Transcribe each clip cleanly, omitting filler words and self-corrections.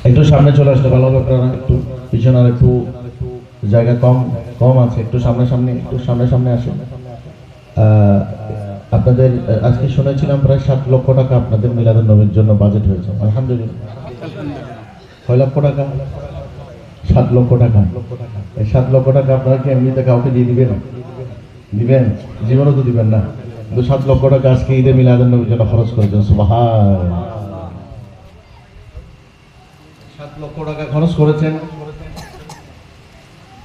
একটু সামনে চলে আসলে ভালো হবে, আপনারা একটু পিছনে আর একটু জায়গা কম কম আছে, একটু সামনে আসেন। আপনাদের আজকে শুনেছিলাম প্রায় 7 লক্ষ টাকা আপনাদের মিলাদুন নবীর জন্য বাজেট হয়েছে। আলহামদুলিল্লাহ। কয় লক্ষ টাকা? 7 লক্ষ টাকা। এই 7 লক্ষ টাকা আপনারা কি এমনিতে কাউকে দিয়ে দিবেন? জীবনও তো দিবেন না, কিন্তু 7 লক্ষ টাকা আজকে ঈদে মিলাদুন নবীর জন্য খরচ করেছেন। সুবহানাল্লাহ। 7 লক্ষ টাকা খরচ করেছেন।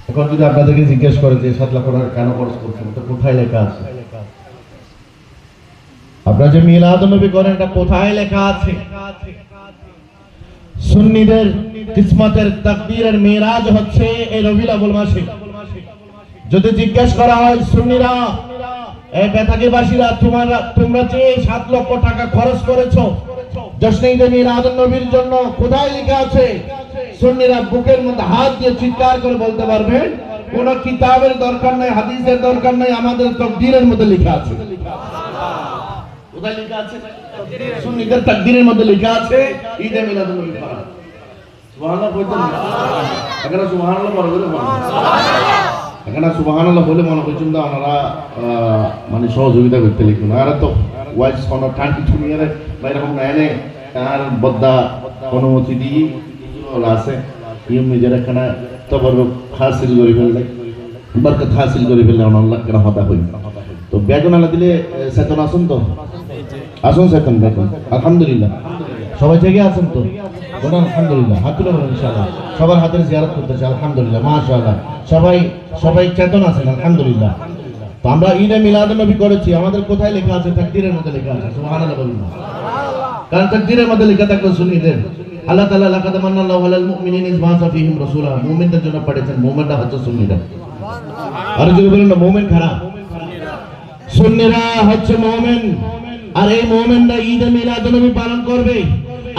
এখন যদি আপনাদেরকে জিজ্ঞেস করে যে 7 লক্ষ টাকা কেন খরচ করছেন, তো কোথায় লেখা আছে? আপনারা যে মিলাদুন নবী করেন, এটা কোথায় লেখা আছে? সুন্নিদের কিসমতের তাকদীরের মিরাজ হচ্ছে এই রবিউল আউয়াল মাসে। যদি জিজ্ঞেস করা হয় সুন্নিরা, এই বেতাগীবাসীরা, তোমরা যে 7 লক্ষ টাকা খরচ করেছো জশ্নে ঈদে মিলাদুন নবীর জন্য, কোথায় লেখা আছে? সুন্নিরা বুকের মধ্যে হাত দিয়ে চিৎকার করে বলতে পারবেন, কোন কিতাবের দরকার নাই, হাদিসের দরকার নাই, আমাদের তাকদীরের মধ্যে লেখা আছে। কোথায় লেখা আছে? সুন্নিদের তাকদীরের মধ্যে লেখা আছে ঈদে মিলাদুন নবী করা। সুবহানাল্লাহ বলতে না, এখানে সুবহানাল্লাহ বলে বলে এখানে সুবহানাল্লাহ বলে মনে করছেন না ওনারা মানে সহযোগিতা করতে লিখুন। আর তো ওয়াইস কোন টার্কি ছুনিয়ে বা এরকম না, এনে তার বদ্দা অনুমতি দিয়ে আছে ইউম নিজের এখানে তবরুক হাসিল করে ফেললে, বরকত হাসিল করে ফেললে আল্লাহ কেন হতা হই। তো বেতন আলা দিলে চেতন আসুন, তো আসুন চেতন বেতন। আলহামদুলিল্লাহ সবাই থেকে আছেন তো বলেন আলহামদুলিল্লাহ। হাত তুলে বলেন ইনশাআল্লাহ। সবার হাতের জিয়ারত করতেছে আলহামদুলিল্লাহ, মাশাআল্লাহ। সবাই চেতন আছেন আলহামদুলিল্লাহ। তো আমরা ঈদে মিলাদুন নবী করেছি, আমাদের কোথায় লেখা আছে? তাকদীরের মধ্যে লেখা আছে। সুবহানাল্লাহ বলুন। কারণ তাকদীরের মধ্যে লেখা থাকলে সুন্নিদের আল্লাহ তাআলা লাকাদ মান্নাল্লাহু আলাল মুমিনিনা ইয বা'আসা ফীহিম রাসূলা, মুমিনদের জন্য পাঠিয়েছেন। মুমিনরা হচ্ছে সুন্নিরা। আর যদি বলেন না মুমিন খারাপ, সুন্নিরা হচ্ছে মুমিন। আর এই মুমিনরা ঈদে মিলাদুন নবী পালন করবে।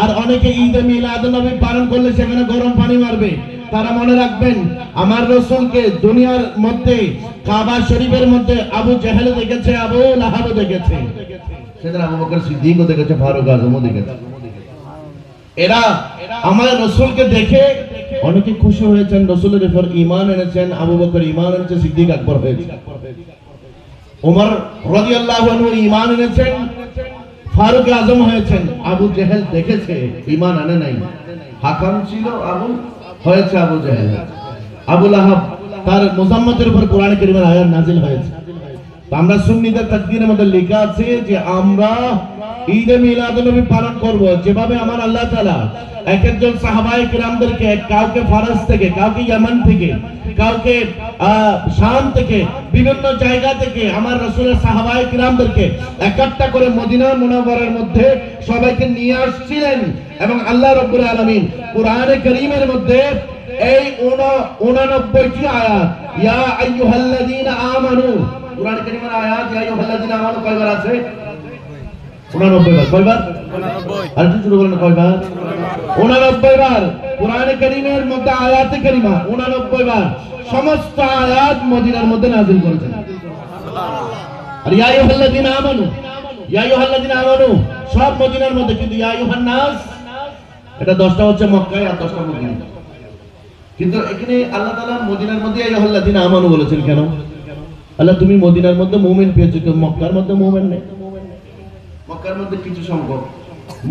আর অনেকে ঈদে মিলাদুন নবী পালন করলে সেখানে গরম পানি মারবে। তারা মনে রাখবেন, আমার রাসূলকে দুনিয়ার মধ্যে কাবা শরীফের মধ্যে আবু জেহেল দেখেছে, আবু লাহাব দেখেছে, সেদিন আবু বকর সিদ্দিকও দেখেছে, ফারুক আজমও দেখেছে। এরা আমার রাসূলকে দেখে অনেকে খুশি হয়েছেন, রাসূলের উপর ঈমান এনেছেন। আবু বকর ঈমান এনেছে, সিদ্দিক আকবর হয়েছে, ওমর রাদিয়াল্লাহু আনহু ঈমান এনেছেন, ফারুক আজম হয়েছেন। আবু জেহেল দেখেছে, ঈমান আনে নাই, হাকাম ছিল আবু, হয়েছে আবু জেহেল। আবু লাহাব, তার মুজাম্মতের উপর কোরআন কারীমের আয়াত নাযিল হয়েছে। তো আমরা সুন্নিদের তাকদীরের মধ্যে লেখা আছে যে আমরা ঈদে মিলাদুন নবী পালন করব যেভাবে আমার আল্লাহ তাআলা এক একজন সাহাবায়ে কিরামদেরকে, কাউকে ফারস থেকে, কাউকে ইয়ামান থেকে, কাউকে শাম থেকে, বিভিন্ন জায়গা থেকে আমার রাসূলের সাহাবায়ে কিরামদেরকে একটা করে মদিনা মুনাওয়ারার মধ্যে সবাইকে নিয়ে আসছিলেন। এবং আল্লাহ রাব্বুল আলামিন কোরআনে কারীমের মধ্যে এই 89টি আয়াত, ইয়া আইয়ুহাল্লাযীনা আমানু, কোরআন কারীমের আয়াত ইয়া আইয়ুহাল্লাযীনা আমানু কয়বার আছে? 89 বার। কয়বার? 89। আর একটু জোরে বলেন কয়বার? 89 বার। কোরআনে কারীমের মধ্যে আয়াতে কারীমা 89 বার। সমস্ত আয়াত মদিনার মধ্যে নাযিল করেছেন। আর ইয়া আইয়ুহাল্লাযীনা আমানু, ইয়া আইয়ুহাল্লাযীনা আমানু সব মদিনার মধ্যে, কিন্তু ইয়া আইয়ুহান নাস এটা 10টা হচ্ছে মক্কায় আর 10টা মদিনায়। কিন্তু এখানে আল্লাহ তাআলা মদিনার মধ্যে ইয়া আইয়ুহাল্লাযীনা আমানু বলেছেন কেন? আল্লাহ তুমি মদিনার মধ্যে মুমিন পেয়েছো, কিন্তু মক্কার মধ্যে মুমিন নেই। মক্কার মধ্যে কিছু সংখ্যক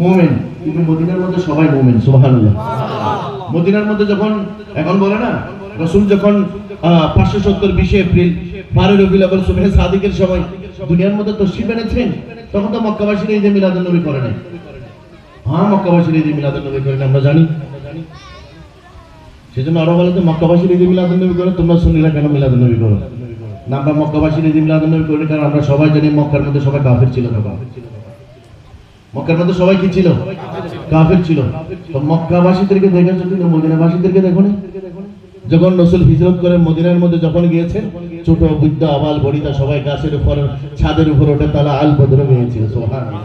মুমিন, কিন্তু মদিনার মধ্যে সবাই মুমিন। সুবহানাল্লাহ। মদিনার মধ্যে যখন এখন বলে না রাসূল যখন 570 এপ্রিল 12 রবিউল আউয়াল সুবহে সাদিকের সময় দুনিয়ার মধ্যে তশরীফ এনেছেন, তখন তো মক্কাবাসীরা ঈদে মিলাদুন নবী করে নাই। হ্যাঁ, মক্কাবাসীরা ঈদে মিলাদুন নবী করে না, আমরা জানি। সেজন্য আরো বলে যে মক্কাবাসীরা ঈদে মিলাদুন নবী করে, তোমরা সুন্নিরা কেন মিলাদুন নবী করো না? আমরা মক্কাবাসীরা ঈদে মিলাদুন নবী করি কারণ আমরা সবাই জানি মক্কার মধ্যে সবাই কাফির ছিল। মক্কার মধ্যে সবাই কি ছিল? কাফির ছিল। তো মক্কাবাসীদেরকে দেখেছো, কিন্তু মদিনাবাসীদেরকে দেখোনি। যখন রাসূল হিজরত করে মদিনার মধ্যে যখন গিয়েছেন, ছোট বৃদ্ধ আবাল বনিতা সবাই গাছের উপর, ছাদের উপর ওঠে, তালা আল বদর গিয়েছিল। সুবহানাল্লাহ।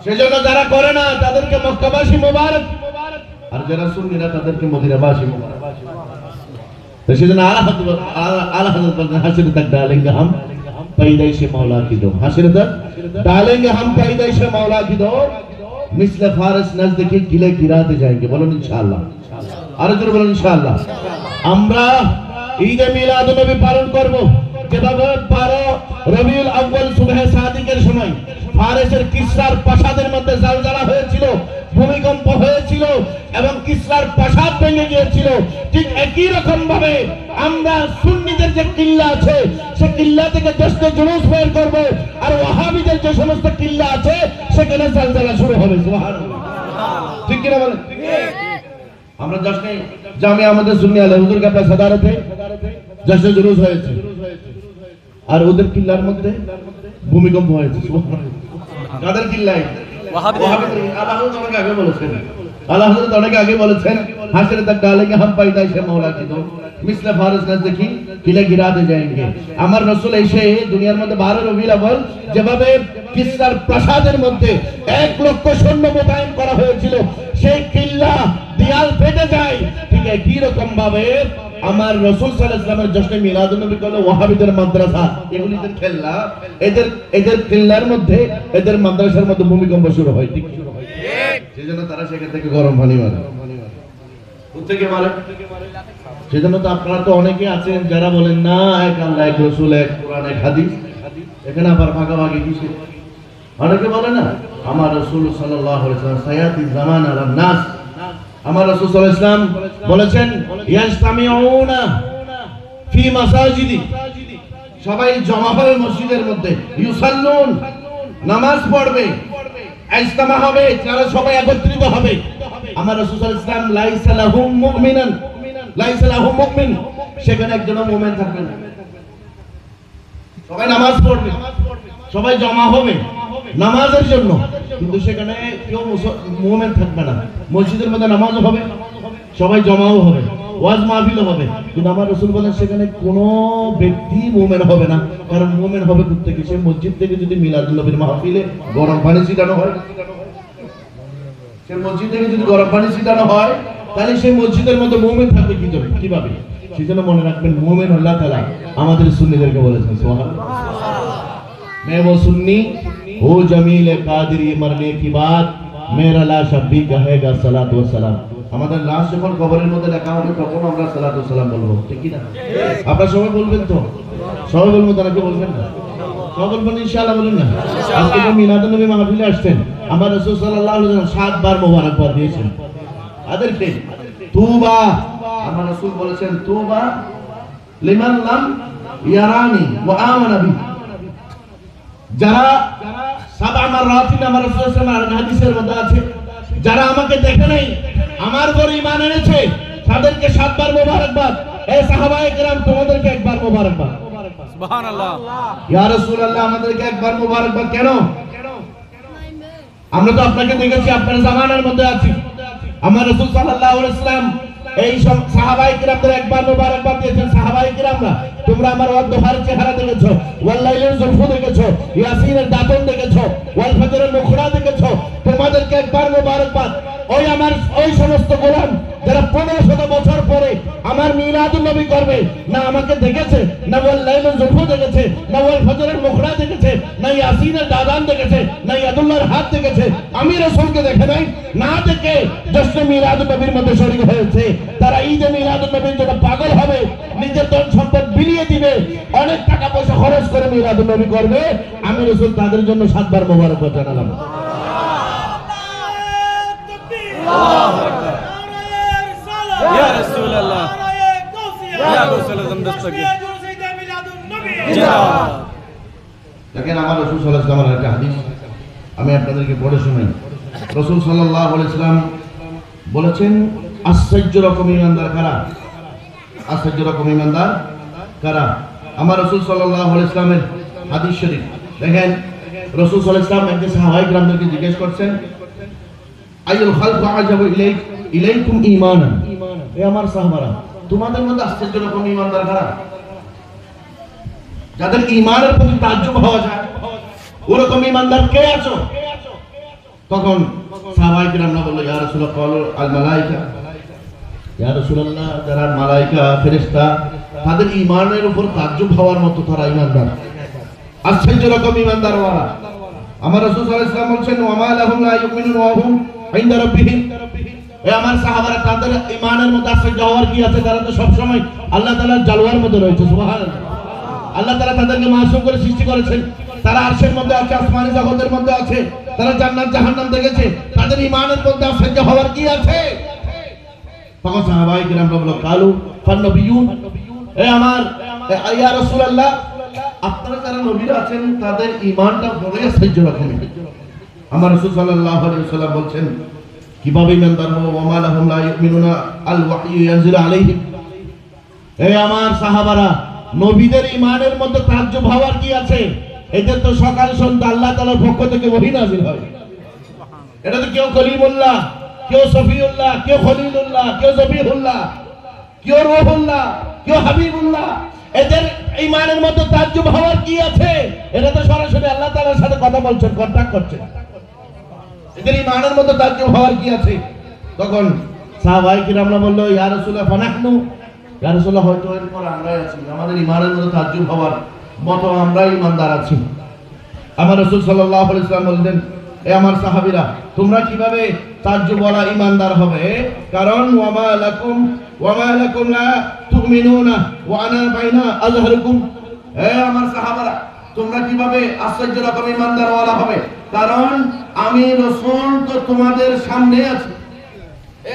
সেজন্য যারা করে না তাদেরকে মক্কাবাসী মোবারক, আর যারা সুন্নিরা তাদেরকে মদিনাবাসী মোবারক। तो সেজন্য আলা হযরত বলেন হাসির তক ডালেंगे हम पैदाइश मौला की दो, हाशिर तक डालेंगे हम पैदाइश मौला की दो। मिसले फारिस नजदीकी किले गिराते जाएंगे। बोलो इंशाअल्लाह। আরো জোরে বলুন ইনশাআল্লাহ। আমরা ঈদে মিলাদুন নবী পালন করব। যেভাবে 12 রবিউল আউয়াল সুবহে সাদিকের সময় ফারিসের কিসরার প্রাসাদের মধ্যে জালজালা হয়েছিল, ভূমিকম্প হয়েছিল এবং কিসরার প্রাসাদ ভেঙে গিয়েছিল, ঠিক একই রকম ভাবে আমরা সুন্নিদের যে কিল্লা আছে সে কিল্লা থেকে দশটা জুলুস বের করব, আর ওয়াহাবিদের যে সমস্ত কিল্লা আছে সেখানে জালজালা শুরু হবে। সুবহানাল্লাহ। ঠিক কি না বলেন? আমরা জশ্নে জামিয়া আমাদের সুন্নি আলে হুজুর কা সদারতে জশ্নে জুলুস হয়েছে, আর ওদের কিল্লার মধ্যে ভূমিকম্প হয়েছে। সুবহানাল্লাহ। কাদের কিল্লায়? ওয়াহাবিদের। আল্লাহ আমাকে আগে বলেছেন, আল্লাহ হযরত অনেক আগে বলেছেন, হাসরে তক ডালেंगे हम पैदाइश मौला की दो मिसले फारिस नजदीकी किले गिराते जाएंगे। আমার রাসূল এসে দুনিয়ার মধ্যে 12 রবিউল আউয়াল যেভাবে কিসরার প্রাসাদের মধ্যে 1 লক্ষ সৈন্য মোতায়েন করা হয়েছিল, সেই কিল্লা দেয়াল ফেটে যায়, ঠিক একই রকম ভাবে আমার রাসূল সাল্লাল্লাহু আলাইহি ওয়াসাল্লামের জশ্নে মিলাদুন নবী করলে ওয়াহাবিদের মাদ্রাসা এগুলিদের খেলা, এদের কিল্লার মধ্যে এদের মাদ্রাসার মধ্যে ভূমিকম্প শুরু হয়। ঠিক শুরু হয়, সেজন্য তারা সেখান থেকে গরম পানি মারে। কোথেকে মারে? সেজন্য তো আপনারা তো অনেকে আছেন যারা বলেন না এক আল্লাহ, এক রাসূল, এক কোরআন, এক হাদিস, এখানে আবার ভাগাভাগি কিসে? অনেকে বলে না আমার রাসূল সাল্লাল্লাহু আলাইহি ওয়াসাল্লাম সায়াতি জামান আলান নাস, আমার রাসূল সাল্লাল্লাহু আলাইহি ওয়াসাল্লাম বলেছেন ইয়াজতামিউনা ফি মাসাজিদি, সবাই জমা হবে মসজিদের মধ্যে, ইউসাল্লুন, নামাজ পড়বে, ইজতিমা হবে, তারা সবাই একত্রিত হবে। আমার রাসূল সাল্লাল্লাহু আলাইহি ওয়াসাল্লাম লাইসা লাহুম মুমিনান, লাইসা লাহুম মুমিন, সেখানে একজনও মুমিন থাকবে না। সবাই নামাজ পড়বে, সবাই জমা হবে নামাজের জন্য, কিন্তু সেখানে কেউ মুমিন থাকবে না। মসজিদের মধ্যে নামাজও হবে, সবাই জমাও হবে, ওয়াজ মাহফিলও হবে, কিন্তু আমার রাসূল বলেন সেখানে কোনো ব্যক্তি মুমিন হবে না। কারণ মুমিন হবে কোত্থেকে? সে মসজিদ থেকে যদি মিলাদুন নবীর মাহফিলে গরম পানি ছিটানো হয়, সে মসজিদ থেকে যদি গরম পানি ছিটানো হয়, তাহলে সেই মসজিদের মধ্যে মুমিন থাকবে কিভাবে? সেজন্য মনে রাখবেন, মুমিন আল্লাহ তাআলা আমাদের সুন্নিদেরকে বলেছেন সুবহানাল্লাহ, मैं वो सुन्नी हो जमील कादिर मरने की बात मेरा लाश अब भी कहेगा सलात व सलाम। আমাদের লাশ যখন কবরের মধ্যে রাখা হবে তখন আমরা সালাত ও সালাম বলবো। ঠিক কি না? আপনারা সবাই বলবেন তো? সবাই বলবো, তারা কি বলবেন না? সবাই বলবেন ইনশাআল্লাহ, বলুন না? আজকে তো মিলাদুন নবী মাহফিলে আসছেন, আমার রাসূল সাল্লাল্লাহু আলাইহি ওয়াসাল্লাম 7 বার মোবারকবাদ দিয়েছেন তাদেরকে। তুবা, আমার রাসূল বলেছেন তুবা লিমান লাম ইয়ারানি ওয়া আমানা বি, যারা 7 মাররাতিন, আমার রাসূল সাল্লাল্লাহু আলাইহি ওয়াসাল্লাম হাদিসের মধ্যে আছে, যারা আমাকে দেখে নাই আমার উপর ঈমান এনেছে তাদেরকে 7 বার মোবারকবাদ। এই সাহাবায়ে কেরাম তোমাদেরকে একবার মোবারকবাদ। সুবহানাল্লাহ। ইয়া রাসূলুল্লাহ আমাদেরকে একবার মোবারকবাদ কেন? আমরা তো আপনাকে দেখেছি, আপনার জামানার মধ্যে আছি। আমার রাসূল সাল্লাল্লাহু আলাইহি ওয়াসাল্লাম এই সব সাহাবায়ে কেরামদের একবার মোবারকবাদ দিয়েছেন। সাহাবায়ে কেরামরা তোমরা আমার ওয়াদহার চেহারা দেখেছো, ওয়াল্লাইলের জুলফু দেখেছো, ইয়াসিনের দাঁতন দেখেছো, ওয়াল ফজরের মুখরা দেখেছো, তোমাদেরকে একবার মোবারকবাদ। ওই সমস্ত গোলাম যারা 1500 বছর পরে আমার মিলাদুন নবী করবে, না আমাকে দেখেছে, না ওয়াল্লাইলের জুলফু দেখেছে, না ওয়াল ফজরের মুখরা দেখেছে, না ইয়াসিনের দাঁতন দেখেছে, না ইয়াদুল্লাহর হাত দেখেছে, আমি রাসূলকে দেখে নাই, না দেখে জশ্নে মিলাদুন নবীর মধ্যে শরীক হয়েছে, তারা ঈদে মিলাদুন নবীর জন্য পাগল হবে, নিজের ধন সম্পদ বিলিয়ে দিবে, অনেক টাকা পয়সা খরচ করে মিলাদুন নবী করবে। আমি রাসূল তাদের জন্য 7 বার মোবারকবাদ জানালাম। ইয়া রাসূলুল্লাহ, ইয়া রাসূলুল্লাহ দস্তগীর জিন্দাবাদ। দেখেন আমার রাসূল সাল্লাল্লাহু আলাইহি ওয়াসাল্লামের একটা হাদিস আমি আপনাদেরকে পড়ে শোনাই। রাসূল সাল্লাল্লাহু আলাইহি ওয়াসাল্লাম বলেছেন, আশ্চর্য রকম ঈমানদার কারা? আশ্চর্য রকম ঈমানদার কারা? আমার রাসূল সাল্লাল্লাহু আলাইহি ওয়াসাল্লামের হাদিস শরীফ দেখেন। রাসূল সাল্লাল্লাহু আলাইহি ওয়াসাল্লাম একদিন সাহাবায়ে কেরামদেরকে জিজ্ঞেস করছেন, আইয়ুল খালকু আজাবু ইলাইকুম ঈমানান, এ আমার সাহাবারা তোমাদের মধ্যে আশ্চর্য রকম ঈমানদার কারা? যাদের ঈমানের প্রতি তাজ্জুব হওয়া যায়, ওরকম ঈমানদার কে আছো? তখন সাহাবায়ে কেরামরা বলল, ইয়া রাসূলুল্লাহ, ক্বালু আল মালায়েকা, ইয়া রাসূলুল্লাহ যারা মালায়েকা ফেরেশতা তাদের ঈমানের উপর তাজ্জুব হওয়ার মতো তারা ঈমানদার, আশ্চর্য রকম ঈমানদার ওরা। আমার রাসূল সাল্লাল্লাহু আলাইহি ওয়াসাল্লাম বলছেন ওয়া মা লাহুম লা ইউমিনুনা ওয়া হুম ইনদা রাব্বিহিম, এ আমার সাহাবারা তাদের ঈমানের মধ্যে আশ্চর্য হওয়ার কি আছে, তারা তো সব সময় আল্লাহ তাআলার জালওয়ার মধ্যে রয়েছে। সুবহানাল্লাহ। আল্লাহ তাআলা তাদেরকে মাসুম করে সৃষ্টি করেছেন, তারা আরশের মধ্যে আছে, আসমানি জগতের মধ্যে আছে, তারা জান্নাত জাহান্নাম দেখেছে, তাদের ঈমানের মধ্যে আশ্চর্য হওয়ার কি আছে? তখন সাহাবায়ে কিরাম বলল কালু ফান্নবিয়ুন, এ আমার ইয়া রাসূলুল্লাহ, আপনারা যারা নবীরা আছেন তাদের ঈমানটা বড় আশ্চর্য রকমের। আমার রাসূল সাল্লাল্লাহু আলাইহি ওয়াসাল্লাম বলছেন কিভাবে ইমানদার হবো, ওয়া মা লাহুম লা ইউমিনুনা আল ওয়াহয়ু ইয়ানজিলু আলাইহিম, এ আমার সাহাবারা, নবীদের ঈমানের মধ্যে তাজ্জুব হওয়ার কি আছে? এদের তো সকাল সন্ধ্যা আল্লাহ তাআলার পক্ষ থেকে ওহী নাযিল হয়। এটা তো কেউ কলিমুল্লাহ, কেউ সফিউল্লাহ, কেউ খলিলুল্লাহ, কেউ জবিহুল্লাহ, কেউ রূহুল্লাহ, কেউ হাবিবুল্লাহ, এদের ঈমানের মধ্যে তাজ্জুব হওয়ার কি আছে? এটা তো সরাসরি আল্লাহ তাআলার সাথে কথা বলছেন, কন্টাক্ট করছেন, এদের ঈমানের মধ্যে তাজ্জুব হওয়ার কি আছে? তখন সাহাবায়ে কিরামরা বলল ইয়া রাসূলুল্লাহ ফানাহনু, ইয়া রাসূলুল্লাহ হয়তো এরপর আমরাই আছি, আমাদের ঈমানের মধ্যে তাজ্জুব হওয়ার মতো আমরাই ঈমানদার আছি। আমার রাসূল সাল্লাল্লাহু আলাইহি ওয়াসাল্লাম বললেন এ আমার সাহাবীরা, তোমরা কিভাবে তাজ্জুবওয়ালা ঈমানদার হবে? কারণ ওয়া মা লাকুম লা তুমিনুনা ওয়া আনা বাইনা আযহারুকুম, এ আমার সাহাবারা, তোমরা কিভাবে আশ্চর্য রকম ঈমানদারওয়ালা হবে? কারণ আমি রাসূল তো তোমাদের সামনে আছি।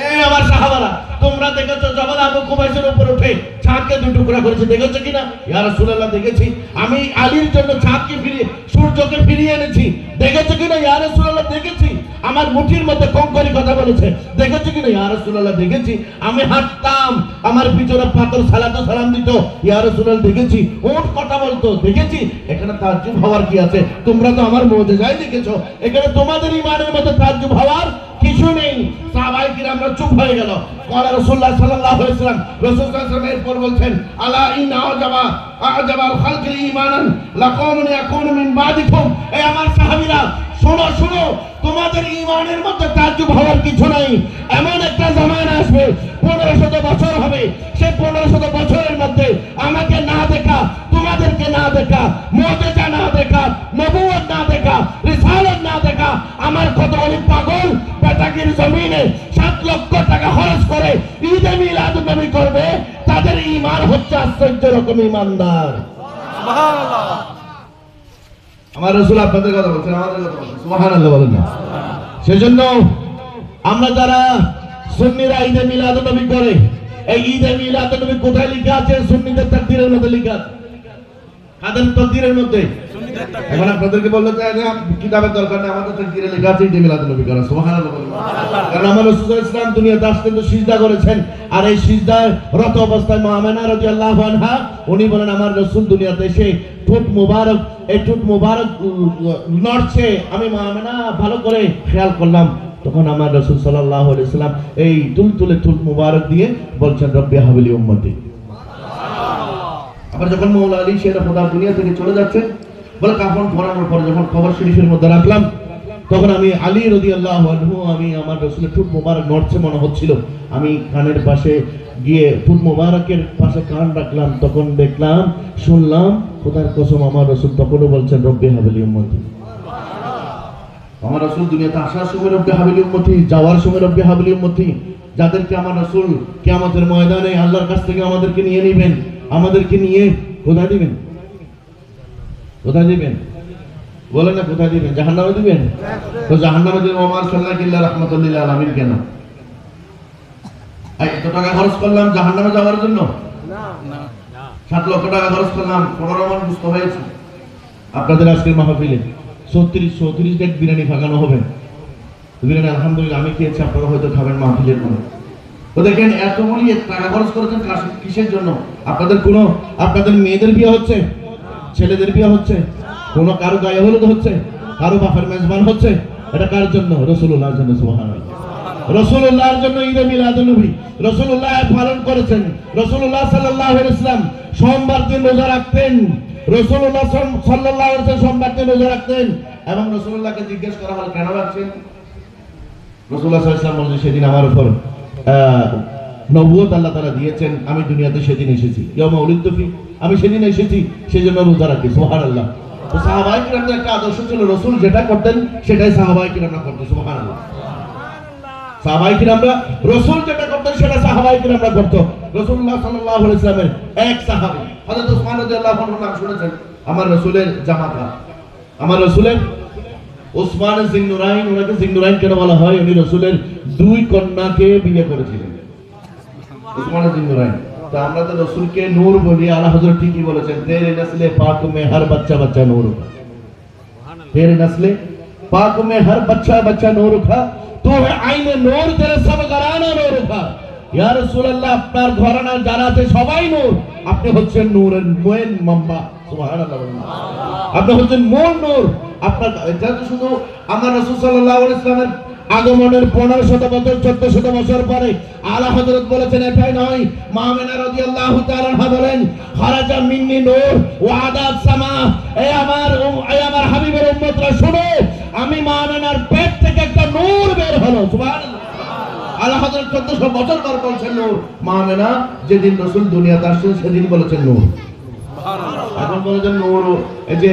এ আমার সাহাবারা, তোমরা দেখেছো জবাল আবু কুবাইসের উপর উঠে চাঁদকে দুই টুকরা করেছে, দেখেছো কিনা? ইয়া রাসূলুল্লাহ দেখেছি। আমি আলীর জন্য চাঁদকে ফিরিয়ে সূর্যকে ফিরিয়ে এনেছি, দেখেছো কিনা? ইয়া রাসূলুল্লাহ দেখেছি। আমার মুঠির মধ্যে কঙ্করি কথা বলেছে, দেখেছো কিনা? ইয়া রাসূলুল্লাহ দেখেছি। আমি হাঁটতাম, আমার পিছনে পাথর সালাতু সালাম দিত, ইয়া রাসূলুল্লাহ দেখেছি। উট কথা বলতো, দেখেছি। এখানে তাজ্জুব হওয়ার কি আছে? তোমরা তো আমার মুজিজাই দেখেছো, এখানে তোমাদের ঈমানের মধ্যে তাজ্জুব হওয়ার কিছু নেই। সাহাবায়ে কিরামরা চুপ হয়ে গেল। قال রাসূলুল্লাহ সাল্লাল্লাহু আলাইহি ওয়াসাল্লাম, রাসূল সাল্লাল্লাহু আলাইহি ওয়াসাল্লাম এরপর বলছেন আলা ইন্না আজাবাল খালকি ঈমানান লাকাওমুন ইয়াকুনু মিন বাদিকুম, এই আমার সাহাবীরা শোনো শোনো, তোমাদের ঈমানের মধ্যে তাজ্জুব হওয়ার কিছু নাই। এমন একটা জামানা আসবে, 1500 বছর হবে, সেই 1500 বছরের মধ্যে আমাকে না দেখা, তোমাদেরকে না দেখা, মুজিজা না দেখা, নবুয়ত না দেখা, রিসালাত না দেখা, আমার কত অনেক পাগল বেতাগির জমিনে 7 লক্ষ টাকা খরচ করে ঈদে মিলাদুন নবী করবে, তাদের ঈমান হচ্ছে আশ্চর্য রকম ঈমানদার। সুবহানাল্লাহ। আমার রাসূল আপনাদের কথা বলছেন, আমাদের কথা বলছেন, সুবহানাল্লাহ বলেন না। সেজন্য আমরা যারা সুন্নিরা ঈদে মিলাদুন নবী করে, এই ঈদে মিলাদুন নবী কোথায় লেখা আছে? সুন্নিদের তাকদীরের মধ্যে লেখা আছে। কাদের তাকদীরের মধ্যে? এখন আপনাদেরকে বলতে চাই যে কিতাবের দরকার নেই, আমাদের তাকদীরে লেখা আছে ঈদে মিলাদুন নবী করা। সুবহানাল্লাহ বলেন। কারণ আমার রাসূল সাল্লাল্লাহু আলাইহি ওয়াসাল্লাম দুনিয়াতে আসতেন তো সিজদা করেছেন, আর এই সিজদায় রত অবস্থায় মা আমেনা রাদিয়াল্লাহু আনহা উনি বলেন আমার রাসূল দুনিয়াতে এসে ঠোঁট মুবারক, এই ঠোঁট মুবারক নড়ছে, আমি মা আমেনা ভালো করে খেয়াল করলাম। তখন আমার রাসূল সাল্লাল্লাহু আলাইহি ওয়াসাল্লাম এই তুলতুলে ঠোঁট মুবারক দিয়ে বলছেন রব্বি হাবলি উম্মতি। আবার যখন মওলা আলী শের খোদা দুনিয়া থেকে চলে যাচ্ছে, বলে কাফন পরানোর পরে যখন কবর শরীফের মধ্যে রাখলাম, তখন আমি আলী রাদিয়াল্লাহু আনহু, আমি আমার রাসূলের ঠোঁট মুবারক নড়ছে মনে হচ্ছিল, আমি কানের পাশে গিয়ে ঠোঁট মুবারকের পাশে কান রাখলাম, তখন দেখলাম শুনলাম খোদার কসম আমার রাসূল তখনও বলছেন রব্বি হাবলি উম্মতি। আমার রাসূল দুনিয়াতে আসার সময় রব্বি হাবলি উম্মতি, যাওয়ার সময় রব্বি হাবলি উম্মতি, যাদেরকে আমার রাসূল কিয়ামতের ময়দানে আল্লাহর কাছ থেকে আমাদেরকে নিয়ে নেবেন, আমাদেরকে নিয়ে কোথায় দিবেন? কোথায় দিবেন বলেন না? কোথায় দিবেন? জাহান্নামে দিবেন? তো জাহান্নামে দিবেন। ওমা আরসালনাকা ইল্লা রাহমাতাল লিল আলামিন কেন? এত টাকা খরচ করলাম জাহান্নামে যাওয়ার জন্য? না। 7 লক্ষ টাকা খরচ করলাম, 15 মণ গোশত হয়েছে। আপনাদের আজকের মাহফিলে 34 ডেক বিরিয়ানি ফাঁকানো হবে। বিরিয়ানি আলহামদুলিল্লাহ আমি খেয়েছি, আপনারা হয়তো খাবেন মাহফিলের পরে। তো দেখেন এতগুলি টাকা খরচ করেছেন কিসের জন্য? আপনাদের মেয়েদের বিয়ে হচ্ছে, ছেলেদের বিয়ে হচ্ছে, কোনো কারো গায়ে হলুদ হচ্ছে, কারো বাপের মেজবান হচ্ছে, এটা কার জন্য? রাসূলুল্লাহর জন্য। সুবহানাল্লাহ। রাসূলুল্লাহর জন্য ঈদে মিলাদুন নবী রাসূলুল্লাহ পালন করেছেন। রাসূলুল্লাহ সাল্লাল্লাহু আলাইহি ওয়াসাল্লাম সোমবার দিন রোজা রাখতেন। রাসূলুল্লাহ সাল্লাল্লাহু আলাইহি ওয়াসাল্লাম সোমবার দিন রোজা রাখতেন এবং রাসূলুল্লাহকে জিজ্ঞেস করা হলো কেন রাখছেন? রাসূলুল্লাহ সাল্লাল্লাহু আলাইহি ওয়াসাল্লাম বলেন সেদিন আমার উপর নবুয়ত আল্লাহ তাআলা দিয়েছেন, আমি দুনিয়াতে সেদিন এসেছি, ইয়াউমা উলিদতু ফি, আমি সেদিন এসেছি, সেজন্য রোজা রাখি। সুবহানাল্লাহ। তো সাহাবায়ে কিরামদের একটা আদর্শ ছিল, রাসূল যেটা করতেন সেটাই সাহাবায়ে কিরামরা করতেন। সুবহানাল্লাহ। সাহাবায়ে কিরামরা রাসূল যেটা করতেন সেটা সাহাবায়ে কিরামরা করত। রাসূলুল্লাহ সাল্লাল্লাহু আলাইহি ওয়াসাল্লামের এক সাহাবী হযরত উসমান রাদিয়াল্লাহু আনহু নাম শুনেছেন? আমার রাসূলের জামাতা, আমার রাসূলের উসমান জিন্নুরাইন। ওনাকে জিন্নুরাইন কেন বলা হয়? উনি রাসূলের দুই কন্যাকে বিয়ে করেছিলেন, উসমান জিন্নুরাইন। তো আমরা তো রাসূলকে নূর বলি, আলা হযরত ঠিকই বলেছেন, তেরে নসলে পাক মে হর বাচ্চা বাচ্চা নূর উঠা, তেরে নসলে পাক মে হর বাচ্চা বাচ্চা নূর উঠা, তো আইনে নূর তেরে সব ঘরানা নূর উঠা। ইয়া রাসূলুল্লাহ, আপনার ঘরানা যারা আছে সবাই নূর, আপনি হচ্ছেন নূরের মেন মাম্বা। সুবহানাল্লাহ। আপনি হচ্ছেন মূল নূর। আপনার এটা তো শুধু আমার রাসূল সাল্লাল্লাহু আলাইহি ওয়াসাল্লামের আগমনের 1500 বছর 1400 বছর পরে আলা হযরত বলেছেন এটাই নয়। মা আমিনা রাদিয়াল্লাহু তাআলা আনহা বলেন, খারাজা মিন্নি নূর ওয়া আদাত সামা। এই আমার হাবিবের উম্মতরা শুনো, আমি মা আমিনার পেট থেকে একটা নূর বের হলো। সুবহানাল্লাহ। আলা হযরত 1400 বছর পর বলছেন নূর। মা আমিনা যেদিন রাসূল দুনিয়াতে আসছেন সেদিন বলেছেন নূর। এখন বলেছেন নূর, এই যে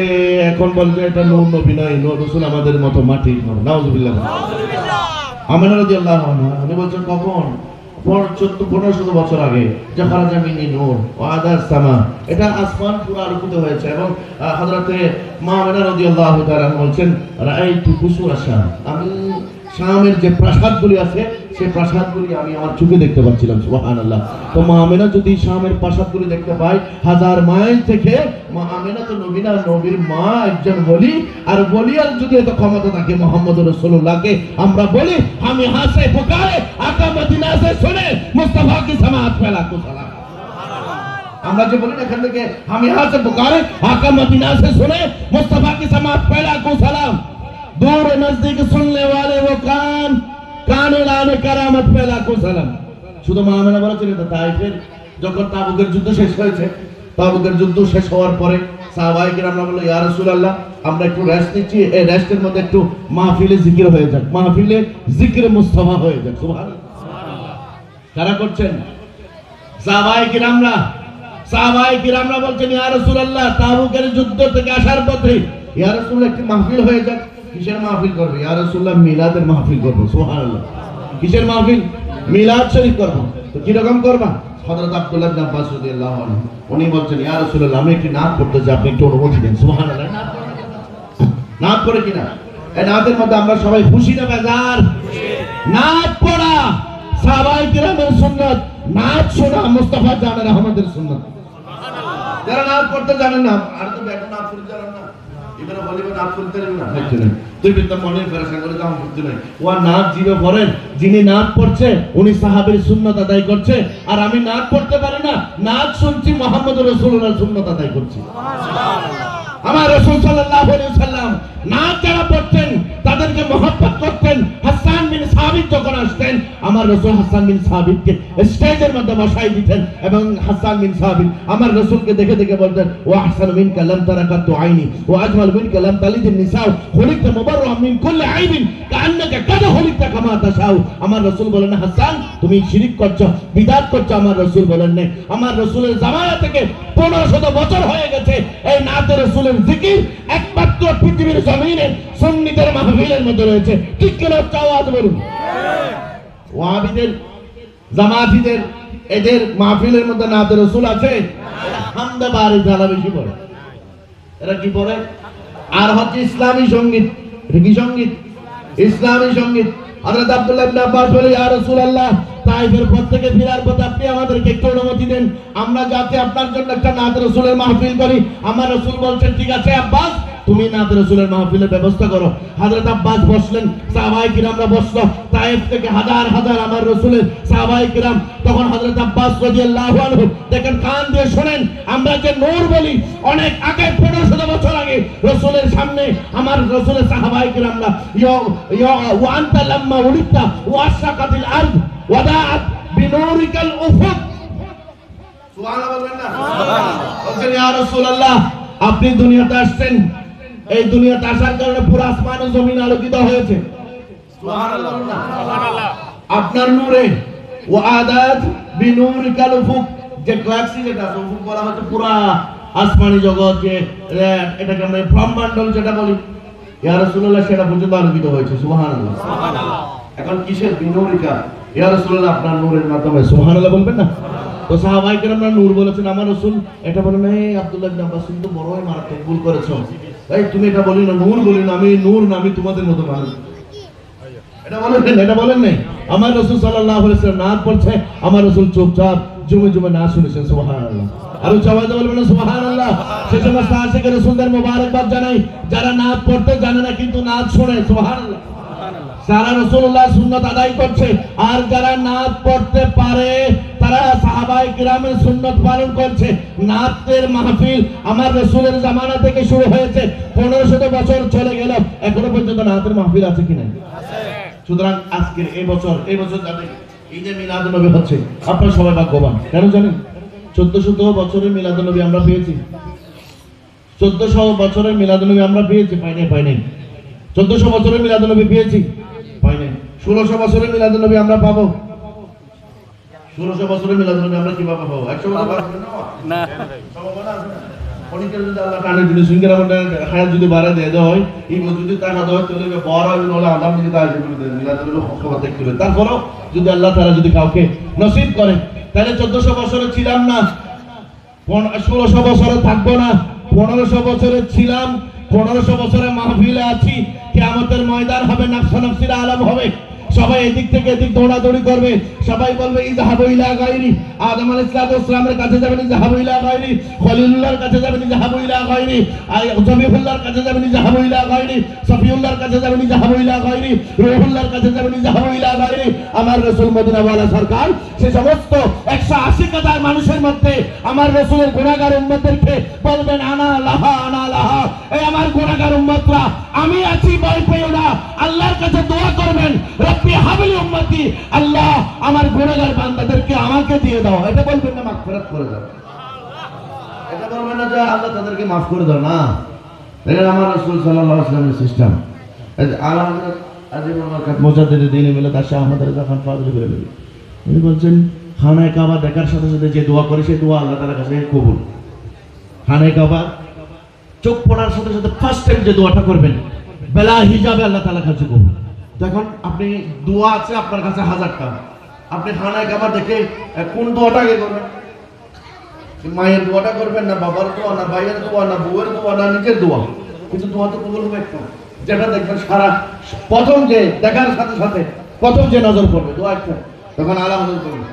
এখন বলছে এটা নূর নবী নয়, নূর রাসূল আমাদের মতো মাটি। নাউযুবিল্লাহ। আমিনা রাদিয়াল্লাহু আনহা উনি বলছেন কখন? 1400 বছর আগে, যে খারাজা মিন্নি নূর ওয়া আদাস সামা, এটা আসমান পুরো আলোকিত হয়েছে। এবং হযরতে মা আমিনা রাদিয়াল্লাহু তাআলা বলছেন, রাআইতু কুসুরা শাম, আমি শামের যে প্রাসাদগুলি আছে সেই প্রাসাদগুলি আমি আমার চোখে দেখতে পাচ্ছিলাম। সুবহানাল্লাহ। তো মা আমিনা যদি শামের প্রাসাদগুলি দেখতে পায় 1000 মাইল থেকে, মা আমিনা তো নবী না, নবীর মা একজন ওলি। আর ওলিয়ার যদি এত ক্ষমতা থাকে মুহাম্মদ রাসূলুল্লাহকে আমরা বলি, हम यहाँ से पुकारे आका मदीना से सुने मुस्तफा की समात पे लाखों सलाम। আমরা যে বলি এখান থেকে हम यहाँ से पुकारे आका मदीना से सुने मुस्तफा की समात पे लाखों सलाम। दूर नजदीक सुनने वाले वो কানে লানে কারামত पे लाखों सलाम। শুধু মা আমিনা বলেছেন এটা তাইফের যখন তাবুকের যুদ্ধ শেষ হয়েছে, তাবুকের যুদ্ধ শেষ হওয়ার পরে সাহাবায়ে কিরামরা বলল, ইয়া রাসূলুল্লাহ, আমরা একটু রেস্ট নিচ্ছি, এই রেস্টের মধ্যে একটু মাহফিলে জিকির হয়ে যাক, মাহফিলে জিকির মুস্তাফা হয়ে যাক। সুবহানাল্লাহ। কারা করছেন? সাহাবায়ে কিরামরা বলছেন, ইয়া রাসূলুল্লাহ, তাবুকের যুদ্ধ থেকে আসার পথে ইয়া রাসূলুল্লাহ একটু মাহফিল হয়ে যাক। কিসের মাহফিল করবে? ইয়া রাসূলুল্লাহ, মিলাদের মাহফিল করব। সুবহানাল্লাহ। কিসের মাহফিল? মিলাদ শরীফ করব। তো কি রকম করবা? হযরত আব্দুল্লাহ ইবনে আব্বাস রাদিয়াল্লাহু আনহু উনি বলছেন, ইয়া রাসূলুল্লাহ, আমি একটু নাত পড়তে চাই, আপনি একটু অনুমতি দেন। সুবহানাল্লাহ। নাত পড়ে কিনা? এই নাতের মধ্যে আমরা সবাই খুশি না বেজার? নাত পড়া সাহাবায়ে কিরামের সুন্নাত, নাত শোনা মুস্তাফা জানের আহমদের সুন্নাত। যারা নাত পড়তে জানেন না, আর তো বেটা নাত পড়তে জানেন না, এবারে বলিবে নাত পড়তে জানেন না, দেখতে নেই তুই বিদ্যা মনে ফেরাসা করে কাম করতে নাই। ও নাত জিবে পড়েন, যিনি নাত পড়ছে উনি সাহাবীর সুন্নাত আদায় করছে, আর আমি নাত পড়তে পারি না, নাত শুনছি মুহাম্মদ রাসূলুল্লাহর সুন্নাত আদায় করছি। সুবহানাল্লাহ। আমার রাসূল সাল্লাল্লাহু আলাইহি ওয়াসাল্লাম নাত যারা পড়তেন তাদেরকে মহব্বত করতেন। হাসান বিন সাবিত যখন আসতেন, আমার রাসূল হাসান বিন সাবিতকে স্টেজের মধ্যে বসাই দিতেন, এবং হাসান বিন সাবিত আমার রাসূলকে দেখে দেখে বলতেন, ওয়া আহসানু মিনকা লাম তারাকাতু আইনি ওয়া আজমাল মিনকা লাম তালিদিন নিসাউ খুলিকতা মুবাররাম মিন কুল্লি আইবিন কান্নাকা কাদ খুলিকতা কামা তাশাউ। আমার রাসূল বলেন, হাসান তুমি শিরক করছো, বিদআত করছো। আমার রাসূল বলেন না, আমার রাসূলের জামানা থেকে 1500 বছর হয়ে গেছে এই নাতে রাসূলের জিকির একমাত্র পৃথিবীর জমিনে সুন্নিদের মাহফিলের মধ্যে রয়েছে। ঠিক কিনা? আওয়াজ বলুন। ওয়াহাবিদের, জামাতিদের এদের মাহফিলের মধ্যে নাতে রাসূল আছে? হামদে বারি জালা বেশি পড়ে। এরা কি পড়ে? আর হচ্ছে ইসলামী সঙ্গীত। এটা কি সঙ্গীত? ইসলামী সঙ্গীত। হযরত আব্দুল্লাহ ইবনে আব্বাস বলে, ইয়া রাসূলুল্লাহ, তাইফের পথ থেকে ফেরার পথে আপনি আমাদেরকে একটু অনুমতি দেন, আমরা যাতে আপনার জন্য একটা নাত রাসূলের মাহফিল করি। আমার রাসূল বলছেন, ঠিক আছে আব্বাস, তুমি নাত রাসূলের মাহফিলের ব্যবস্থা করো। হযরত আব্বাস বসলেন, সাহাবায়ে কিরামরা বসলো। তাইফ থেকে হাজার হাজার আমার রাসূলের সাহাবায়ে কিরাম। তখন হযরত আব্বাস রাদিয়াল্লাহু আনহু দেখেন, কান দিয়ে শুনেন, আমরা যে নূর বলি অনেক আগে 1500 বছর আগে রাসূলের সামনে আমার রাসূলের সাহাবায়ে কিরামরা ওয়া আনতা লাম্মা উলিদতা ওয়া আশরাকাতিল আরদ ওয়াদাআত বিনুরিকাল উফুক। সুবহানাল্লাহ বলবেন না? বলছেন, ইয়া রাসূলুল্লাহ, আপনি দুনিয়াতে আসছেন, এই দুনিয়াতে আসার কারণে পুরো আসমান ও জমিন আলোকিত হয়েছে। সুবহানাল্লাহ। সুবহানাল্লাহ। আপনার নূরে ওয়াদাত বিনুরিকাল উফুক, যে গ্যালাক্সি যেটা উফুক বলা হচ্ছে পুরো আসমানি জগৎ যে এটাকে আমরা ব্রহ্মাণ্ডল যেটা বলি, ইয়া রাসূলুল্লাহ সেটা পর্যন্ত আলোকিত হয়েছে। সুবহানাল্লাহ। এখন কিসের বিনূরিকা? ইয়া রাসূলুল্লাহ আপনার নূরের মাধ্যমে। সুবহানাল্লাহ বলবেন না? তো সাহাবায়ে কেরামরা নূর বলেছেন, আমার রাসূল এটা বলেন, এই আব্দুল্লাহ ইবনে আব্বাস তো বড়ই মারাত্মক ভুল করেছো, এই তুমি এটা বলি না, নূর বলি না, আমি নূর না, আমি তোমাদের মতো মানুষ। এটা বলেন নাই। আমার রাসূল সাল্লাল্লাহু আলাইহি ওয়াসাল্লাম নাত পড়ছে, আমার রাসূল চুপচাপ জুমে জুমে না শুনেছেন। সুবহানাল্লাহ। আর উচ্চাবাজে বলবেন না সুবহানাল্লাহ। সেই সমস্ত আশিক রাসূলদের মোবারকবাদ জানাই যারা নাত পড়তে জানে না কিন্তু নাত শুনে। সুবহানাল্লাহ। যারা রাসূলুল্লাহ সুন্নাত আদায় করছে আর যারা নাত পড়তে পারে তারা সাহাবায়ে কিরামের সুন্নাত পালন করছে। নাতের মাহফিল আমার রাসূলের জামানা থেকে শুরু হয়েছে, 1500 বছর চলে গেল, এখনো পর্যন্ত নাতের মাহফিল আছে কিনা? সুতরাং আজকের এই বছর যাদের ঈদে মিলাদুন নবী হচ্ছে, আপনারা সবাই ভাগ্যবান। কেন জানেন? 1400 বছরের মিলাদুন নবী আমরা পেয়েছি। 1400 বছরের মিলাদুন নবী আমরা পেয়েছি, পাই নাই। 1400 বছরের মিলাদুন নবী পেয়েছি, পাই নাই। 1600 বছরের মিলাদুন নবী আমরা পাবো। 1600 বছরের মিলাদুন নবী আমরা কিভাবে পাবো? 100 বছর পাবো না। সম্ভাবনা আছে না? অনেকের যদি আল্লাহ কানে যদি সিঙ্গারা মধ্যে হায়াত যদি বাড়া দিয়ে দেওয়া হয়, এই যদি টাকা দেওয়া হয় তাহলে বড় হবে, নাহলে আদাম যদি তার মিলাদুন নবী খবর দেখতে হবে। তারপরেও যদি আল্লাহ তাআলা যদি কাউকে নসিব করে, তাহলে 1400 বছরে ছিলাম না, 1600 বছরে থাকবো না, 1500 বছরে ছিলাম, 1500 বছরে মাহফিলে আছি। কিয়ামতের ময়দান হবে, নাফসানাফসির আলম হবে, সবাই এদিক থেকে এদিক দৌড়াদৌড়ি করবে, সবাই বলবে ইযহাবু ইলা গায়রি। আদম আলাইহিস সালামের কাছে যাবেন, ইযহাবু ইলা গায়রি। খলিলুল্লাহর কাছে যাবেন, ইযহাবু ইলা গায়রি। জবিহুল্লাহর কাছে যাবেন, ইযহাবু ইলা গায়রি। সফিউল্লাহর কাছে যাবেন, ইযহাবু ইলা গায়রি। রূহুল্লাহর কাছে যাবেন, ইযহাবু ইলা গায়রি। আমার রাসূল মদিনাওয়ালা সরকার সে সমস্ত 180,000 মানুষের মধ্যে আমার রাসূলের গুনাহগার উম্মতদেরকে বলবেন, আনা লাহা, আনা লাহা। এই আমার গুনাহগার উম্মতরা, আমি আছি, ভয় পেও না। আল্লাহর কাছে দোয়া করবেন, রব্বি হাবলি উম্মতি, আল্লাহ আমার গুনাহগার বান্দাদেরকে আমাকে দিয়ে দাও। এটা বলবেন না মাগফিরাত করে দাও, এটা বলবেন না যে আল্লাহ তাদেরকে মাফ করে দাও, না। এটা আমার রাসূল সাল্লাল্লাহু আলাইহি ওয়াসাল্লামের সিস্টেম। আলা হযরত আজিমুল বারকাত মুজাদ্দিদ দ্বীন মিলাদ শাহ আহমদ রেজা খান ফাজলি বলে, উনি বলছেন খানায়ে কাবা দেখার সাথে সাথে যে দোয়া করে সেই দোয়া আল্লাহ তাআলার কাছে কবুল। খানায়ে কাবা চোখ পড়ার সাথে সাথে ফার্স্ট টাইম যে দোয়াটা করবেন বেলা হিজাবে আল্লাহ তাআলার কাছে কবুল। দেখুন আপনি দোয়া আছে আপনার কাছে 1000টা, আপনি খানায়ে কাবা দেখে কোন দোয়াটা আগে করবেন? মায়ের দোয়াটা করবেন না, বাবার দোয়া না, ভাইয়ের দোয়া না, বউয়ের দোয়া না, নিজের দোয়া? কিন্তু দোয়া তো কবুল হবে একটা, যেটা দেখবেন সারা প্রথম যে দেখার সাথে সাথে প্রথম যে নজর পড়বে দোয়া একটা, তখন আলহামদুলিল্লাহ করবে।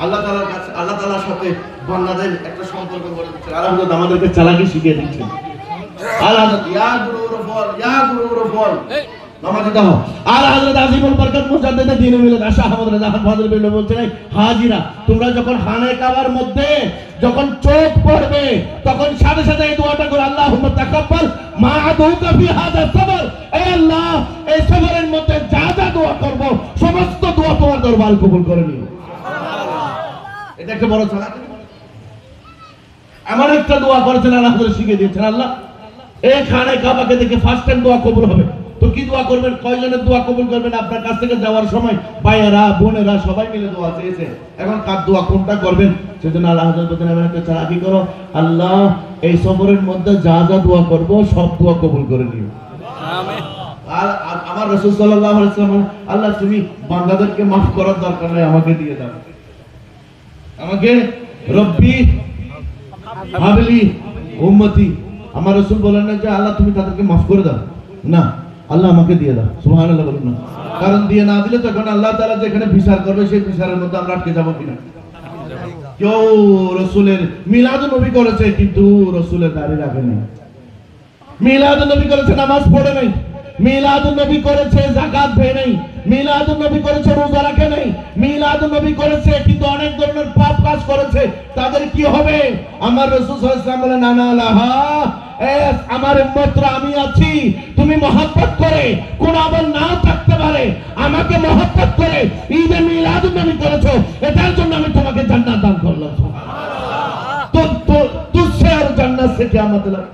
আল্লাহ তাআলার কাছে, আল্লাহ তাআলার সাথে বান্দাদের একটা সম্পর্ক গড়ে দিচ্ছেন। আলহামদুলিল্লাহ আমাদেরকে চালাকি শিখিয়ে দিচ্ছেন। আলহামদুলিল্লাহ, ইয়া গুরুর বল, ইয়া গুরুর বল নামাজি দাও। আর হযরত আজিমুল বরকত মুজাদ্দিদ দ্বীন মিলাদ শাহ আহমদ রেজা খান ফাজলি বলে বলছেন, হাজিরা তোমরা যখন খানায়ে কাবার মধ্যে যখন চোখ পড়বে তখন সাথে সাথে এই দোয়াটা করো, আল্লাহুম্মা তাকাব্বাল মা আদউকা ফি হাযা সবর। ey আল্লাহ, এই সবরের মধ্যে যা যা দোয়া করব সমস্ত দোয়া তোমার দরবার কবুল করে নিও। এটা একটা বড় চালাকি। এমন একটা দোয়া করেছেন আল্লাহ তাআলা শিখিয়ে দিয়েছেন, আল্লাহ এই খানায়ে কাবাকে দেখে ফার্স্ট টাইম দোয়া কবুল হবে। তো কি দোয়া করবেন? কয়জনের দোয়া কবুল করবেন? আপনার কাছ থেকে যাওয়ার সময় ভাইয়েরা বোনেরা সবাই মিলে দোয়া চেয়েছে, এখন কার দোয়া কোনটা করবেন? সেজন্য আল্লাহ হযরত বলেন এমন একটা চালাকি করো, আল্লাহ এই সবরের মধ্যে যা যা দোয়া করব সব দোয়া কবুল করে নিও। আমিন। আর আমার রাসূল সাল্লাল্লাহু আলাইহি ওয়াসাল্লাম, আল্লাহ তুমি বান্দাদেরকে maaf করার দরকার নেই, আমাকে দিয়ে দাও, আমাকে রব্বি হাবলি উম্মতি। আমার রাসূল বলেন না যে আল্লাহ তুমি তাদেরকে maaf করে দাও, না, আল্লাহ আমাকে দিয়ে দাও। সুবহানাল্লাহ বলুন না। কারণ দিয়ে না দিলে তখন আল্লাহ তাআলা যেখানে বিচার করবে সেই বিচারের মধ্যে আমরা আটকে যাব কিনা? কেউ রাসূলের মিলাদুন নবী করেছে কিন্তু রাসূলের দাড়ি রাখে নাই, মিলাদুন নবী করেছে নামাজ পড়ে নাই, মিলাদুন নবী করেছে যাকাত দেয় নাই, মিলাদুন নবী করেছে রোজা রাখে নাই, মিলাদুন নবী করেছে কিন্তু অনেক ধরনের পাপ কাজ করেছে, তাদের কি হবে? আমার রাসূল সাল্লাল্লাহু আলাইহি ওয়াসাল্লাম বলেন, না লাহা, আমার উম্মতরা আমি আছি, তুমি মহব্বত করে কোন আমল নাও থাকতে পারে, আমাকে মহব্বত করে ঈদে মিলাদুন নবী করেছো, এটার জন্য আমি তোমাকে জান্নাত দান করলাম। সুবহানাল্লাহ। তো তুসে আর জান্নাত সে কি मतलब?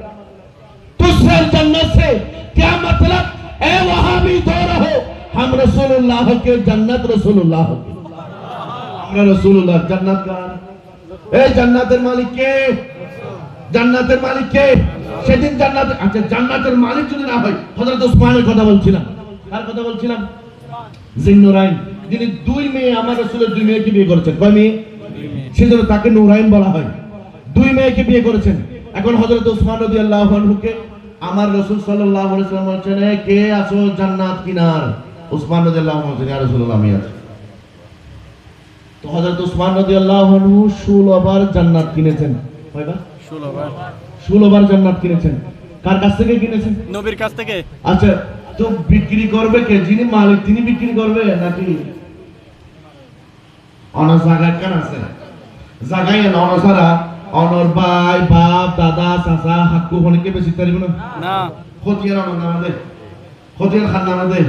तुझसे और जन्नत से क्या मतलब? ए वहाबी दो रहो, हम रसूलुल्लाह के जन्नत रसूलुल्लाह के, আমরা রাসূলুল্লাহ জান্নাত কার? এই জান্নাতের মালিক কে? জান্নাতের মালিক কে? সেদিন জান্নাত, আচ্ছা জান্নাতের মালিক যদি না হয়, হযরত ওসমানের কথা বলছিলাম। কার কথা বলছিলাম? জিন্নুরাইন, যিনি দুই মেয়ে, আমার রাসূলের দুই মেয়েকে বিয়ে করেছেন। কয় মেয়ে? সেজন্য তাকে নূরাইন বলা হয়। দুই মেয়েকে বিয়ে করেছেন। এখন হযরত ওসমান রাদিয়াল্লাহু আনহুকে আমার রাসূল সাল্লাল্লাহু আলাইহি ওয়াসাল্লাম বলেছেন, কে আছো জান্নাত কিনার? ওসমান রাদিয়াল্লাহু আনহু বলেন, ইয়া রাসূলুল্লাহ আমি আছি। তো হযরত ওসমান রাদিয়াল্লাহু আনহু 16 বার জান্নাত কিনেছেন। কয়বার? 16 বার। 16 বার জান্নাত কিনেছেন। কার কাছ থেকে কিনেছেন? নবীর কাছ থেকে। আচ্ছা, তো বিক্রি করবে কে? যিনি মালিক তিনি বিক্রি করবে নাকি অনার জায়গায় কেন আছে? জায়গায় অনার ছাড়া অনর ভাই, বাপ, দাদা, চাচা, হাক্কু অনেকে বেশি তারিব না। না। খতিয়ার অনর নামে দে, খতিয়ার খান নামে দে,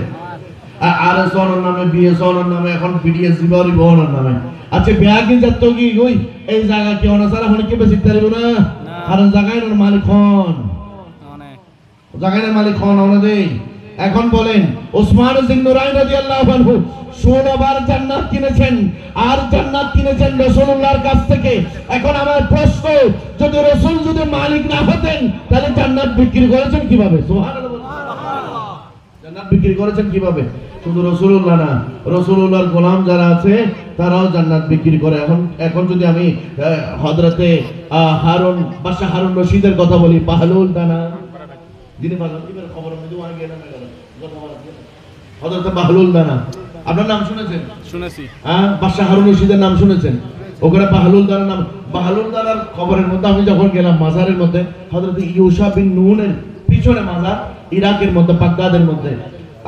আর এস অনর নামে, বিএস অনর নামে, এখন বিডিএস জিবারি অনর নামে। আচ্ছা বেয়া কি যাত কি ওই এই জায়গা কি অনার ছাড়া অনেকে বেশি তারিব না, কারণ জায়গায় মালিক হন, জায়গায় মালিক হন অনদেই। এখন বলেন ওসমান জিন্নুরাইন রাদিয়াল্লাহু আনহু 16 বার জান্নাত কিনেছেন, আর জান্নাত কিনেছেন রাসূলুল্লাহর কাছ থেকে। এখন আমার প্রশ্ন, যদি রাসূল যদি মালিক না হতেন তাহলে জান্নাত বিক্রি করেছেন কিভাবে? সুবহানাল্লাহ। জান্নাত বিক্রি করেছেন কিভাবে? শুধু রাসূলুল্লাহ না, রাসূলুল্লাহর গোলাম যারা আছে তারাও জান্নাত বিক্রি করে। এখন যদি আমি হযরতে হারুন, বাদশা হারুন রশিদের কথা বলি, বাহলুল দানা, যিনি বাগদাদের খবর মধ্যে ওয়ান গেলাম হযরত বাহলুল দানা, আপনার নাম শুনেছেন? শুনেছি। হ্যাঁ, বাদশা হারুন রশিদের নাম শুনেছেন? ওখানে বাহলুল দানার নাম, বাহলুল দানার খবরের মধ্যে আমি যখন গেলাম মাজারের মধ্যে, হযরত ইউসা বিন নুনের পিছনে মাজার, ইরাকের মধ্যে, বাগদাদের মধ্যে।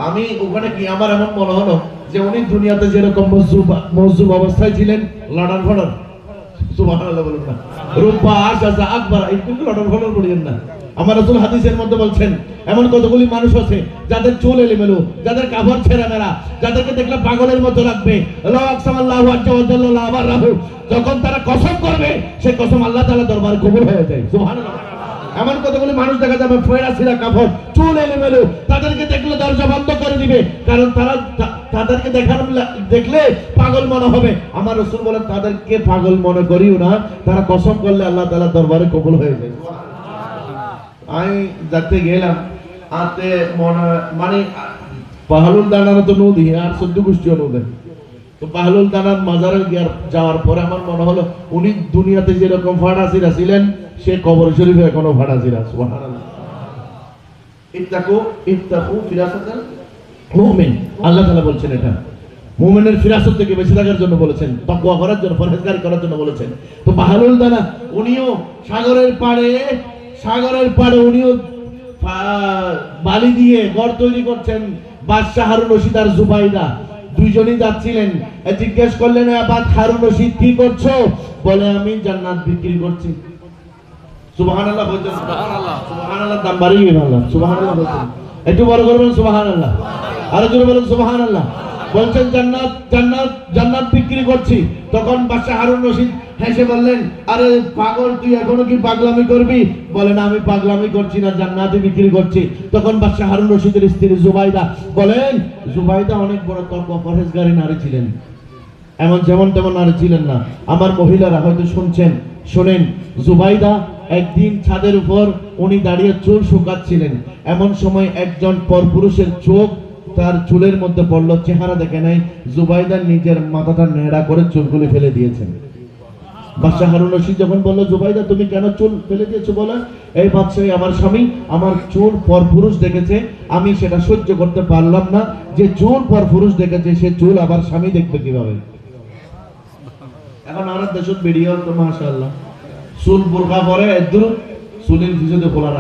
আমি ওখানে কি আমার এমন মনে হলো যে উনি দুনিয়াতে যেরকম মজজুব অবস্থায় ছিলেন, লড়ার ঘড়র, সুবহানাল্লাহ বলুন না, রূপা আশা আকবার, একটু লড়ার ঘড়র বলিয়েন না। আমার রাসূল হাদিসের মধ্যে বলছেন এমন কতগুলি মানুষ আছে যাদের চুল এলোমেলো, যাদের কাপড় ছেঁড়া মেরা, যাদেরকে দেখলে পাগলের মতো লাগবে। যখন তারা কসম করবে সেই কসম আল্লাহ তাআলা দরবারে কবুল হয়ে যায়। সুবহানাল্লাহ। এমন কতগুলি মানুষ দেখা যাবে ফেরা ছিঁড়া কাপড়, চুল এলোমেলো, তাদেরকে দেখলে দরজা বন্ধ করে দিবে, কারণ তাদেরকে দেখলে পাগল মনে হবে। আমার রাসূল বলেন তাদেরকে পাগল মনে করিও না, তারা কসম করলে আল্লাহ তাআলা দরবারে কবুল হয়ে যায়। আমি যাতে গেলাম আতে মানে বাহলুল দানার তো নদী আর 14 গোষ্ঠী নদী। তো বাহলুল দানার মাজারে যাওয়ার পরে আমার মনে হলো উনি দুনিয়াতে যেরকম ফাড়াসিরা ছিলেন, সে কবর শরীফে এখনো ফাড়াসিরা। সুবহানাল্লাহ। ইত্তাকু ফিরাসাতাল মুমিন, আল্লাহ তাআলা বলছেন এটা মুমিনের ফিরাসত থেকে বেঁচে থাকার জন্য বলেছেন, তাকওয়া করার জন্য, পরহেজগারি করার জন্য বলেছেন। তো বাহলুল দানা উনিও সাগরের পাড়ে উনিও বালি দিয়ে ঘর তৈরি করছেন। বাদশা হারুন রশিদ আর জুবাইদা দুইজনই যাচ্ছিলেন, জিজ্ঞেস করলেন আবাদ হারুন রশিদ কি করছো? বলে আমি জান্নাত বিক্রি করছি। সুবহানাল্লাহ বলছেন, সুবহানাল্লাহ, সুবহানাল্লাহ দাম বাড়িয়ে গেল। আল্লাহ সুবহানাল্লাহ বলছেন, একটু বড় করবেন সুবহানাল্লাহ, আরো জোরে বলেন সুবহানাল্লাহ। বলছেন জান্নাত বিক্রি করছি। তখন বাদশা হারুন রশিদ হেসে বললেন, আরে পাগল, তুই এখনো কি পাগলামি করবি? বলেন আমি পাগলামি করছি না, জান্নাতই বিক্রি করছি। তখন বাদশা হারুন রশিদের স্ত্রী জুবাইদা বলেন, জুবাইদা অনেক বড় তাকওয়া পরহেজগারী নারী ছিলেন, এমন যেমন তেমন নারী ছিলেন না। আমার মহিলারা হয়তো শোনেন, জুবাইদা একদিন ছাদের উপর উনি দাঁড়িয়ে চুল শুকাচ্ছিলেন, এমন সময় একজন পরপুরুষের চোখ তার চুলের মধ্যে পড়লো, চেহারা দেখে নাই, জুবাইদা নিজের মাথাটা নেড়া করে চুলগুলি ফেলে দিয়েছেন। বাদশা হারুন রশিদ যখন বলল, জুবাইদা তুমি কেন চুল ফেলে দিয়েছো? বলেন, এই বাদশাহ আমার স্বামী আমার চুল পরপুরুষ দেখেছে, আমি সেটা সহ্য করতে পারলাম না, যে চুল পরপুরুষ দেখেছে সে চুল আবার স্বামী দেখবে কিভাবে? এখন আমার দেশত ভিডিও তো মাশাআল্লাহ চুল বোরকা পরে একদম চুলের পিছনে খোলা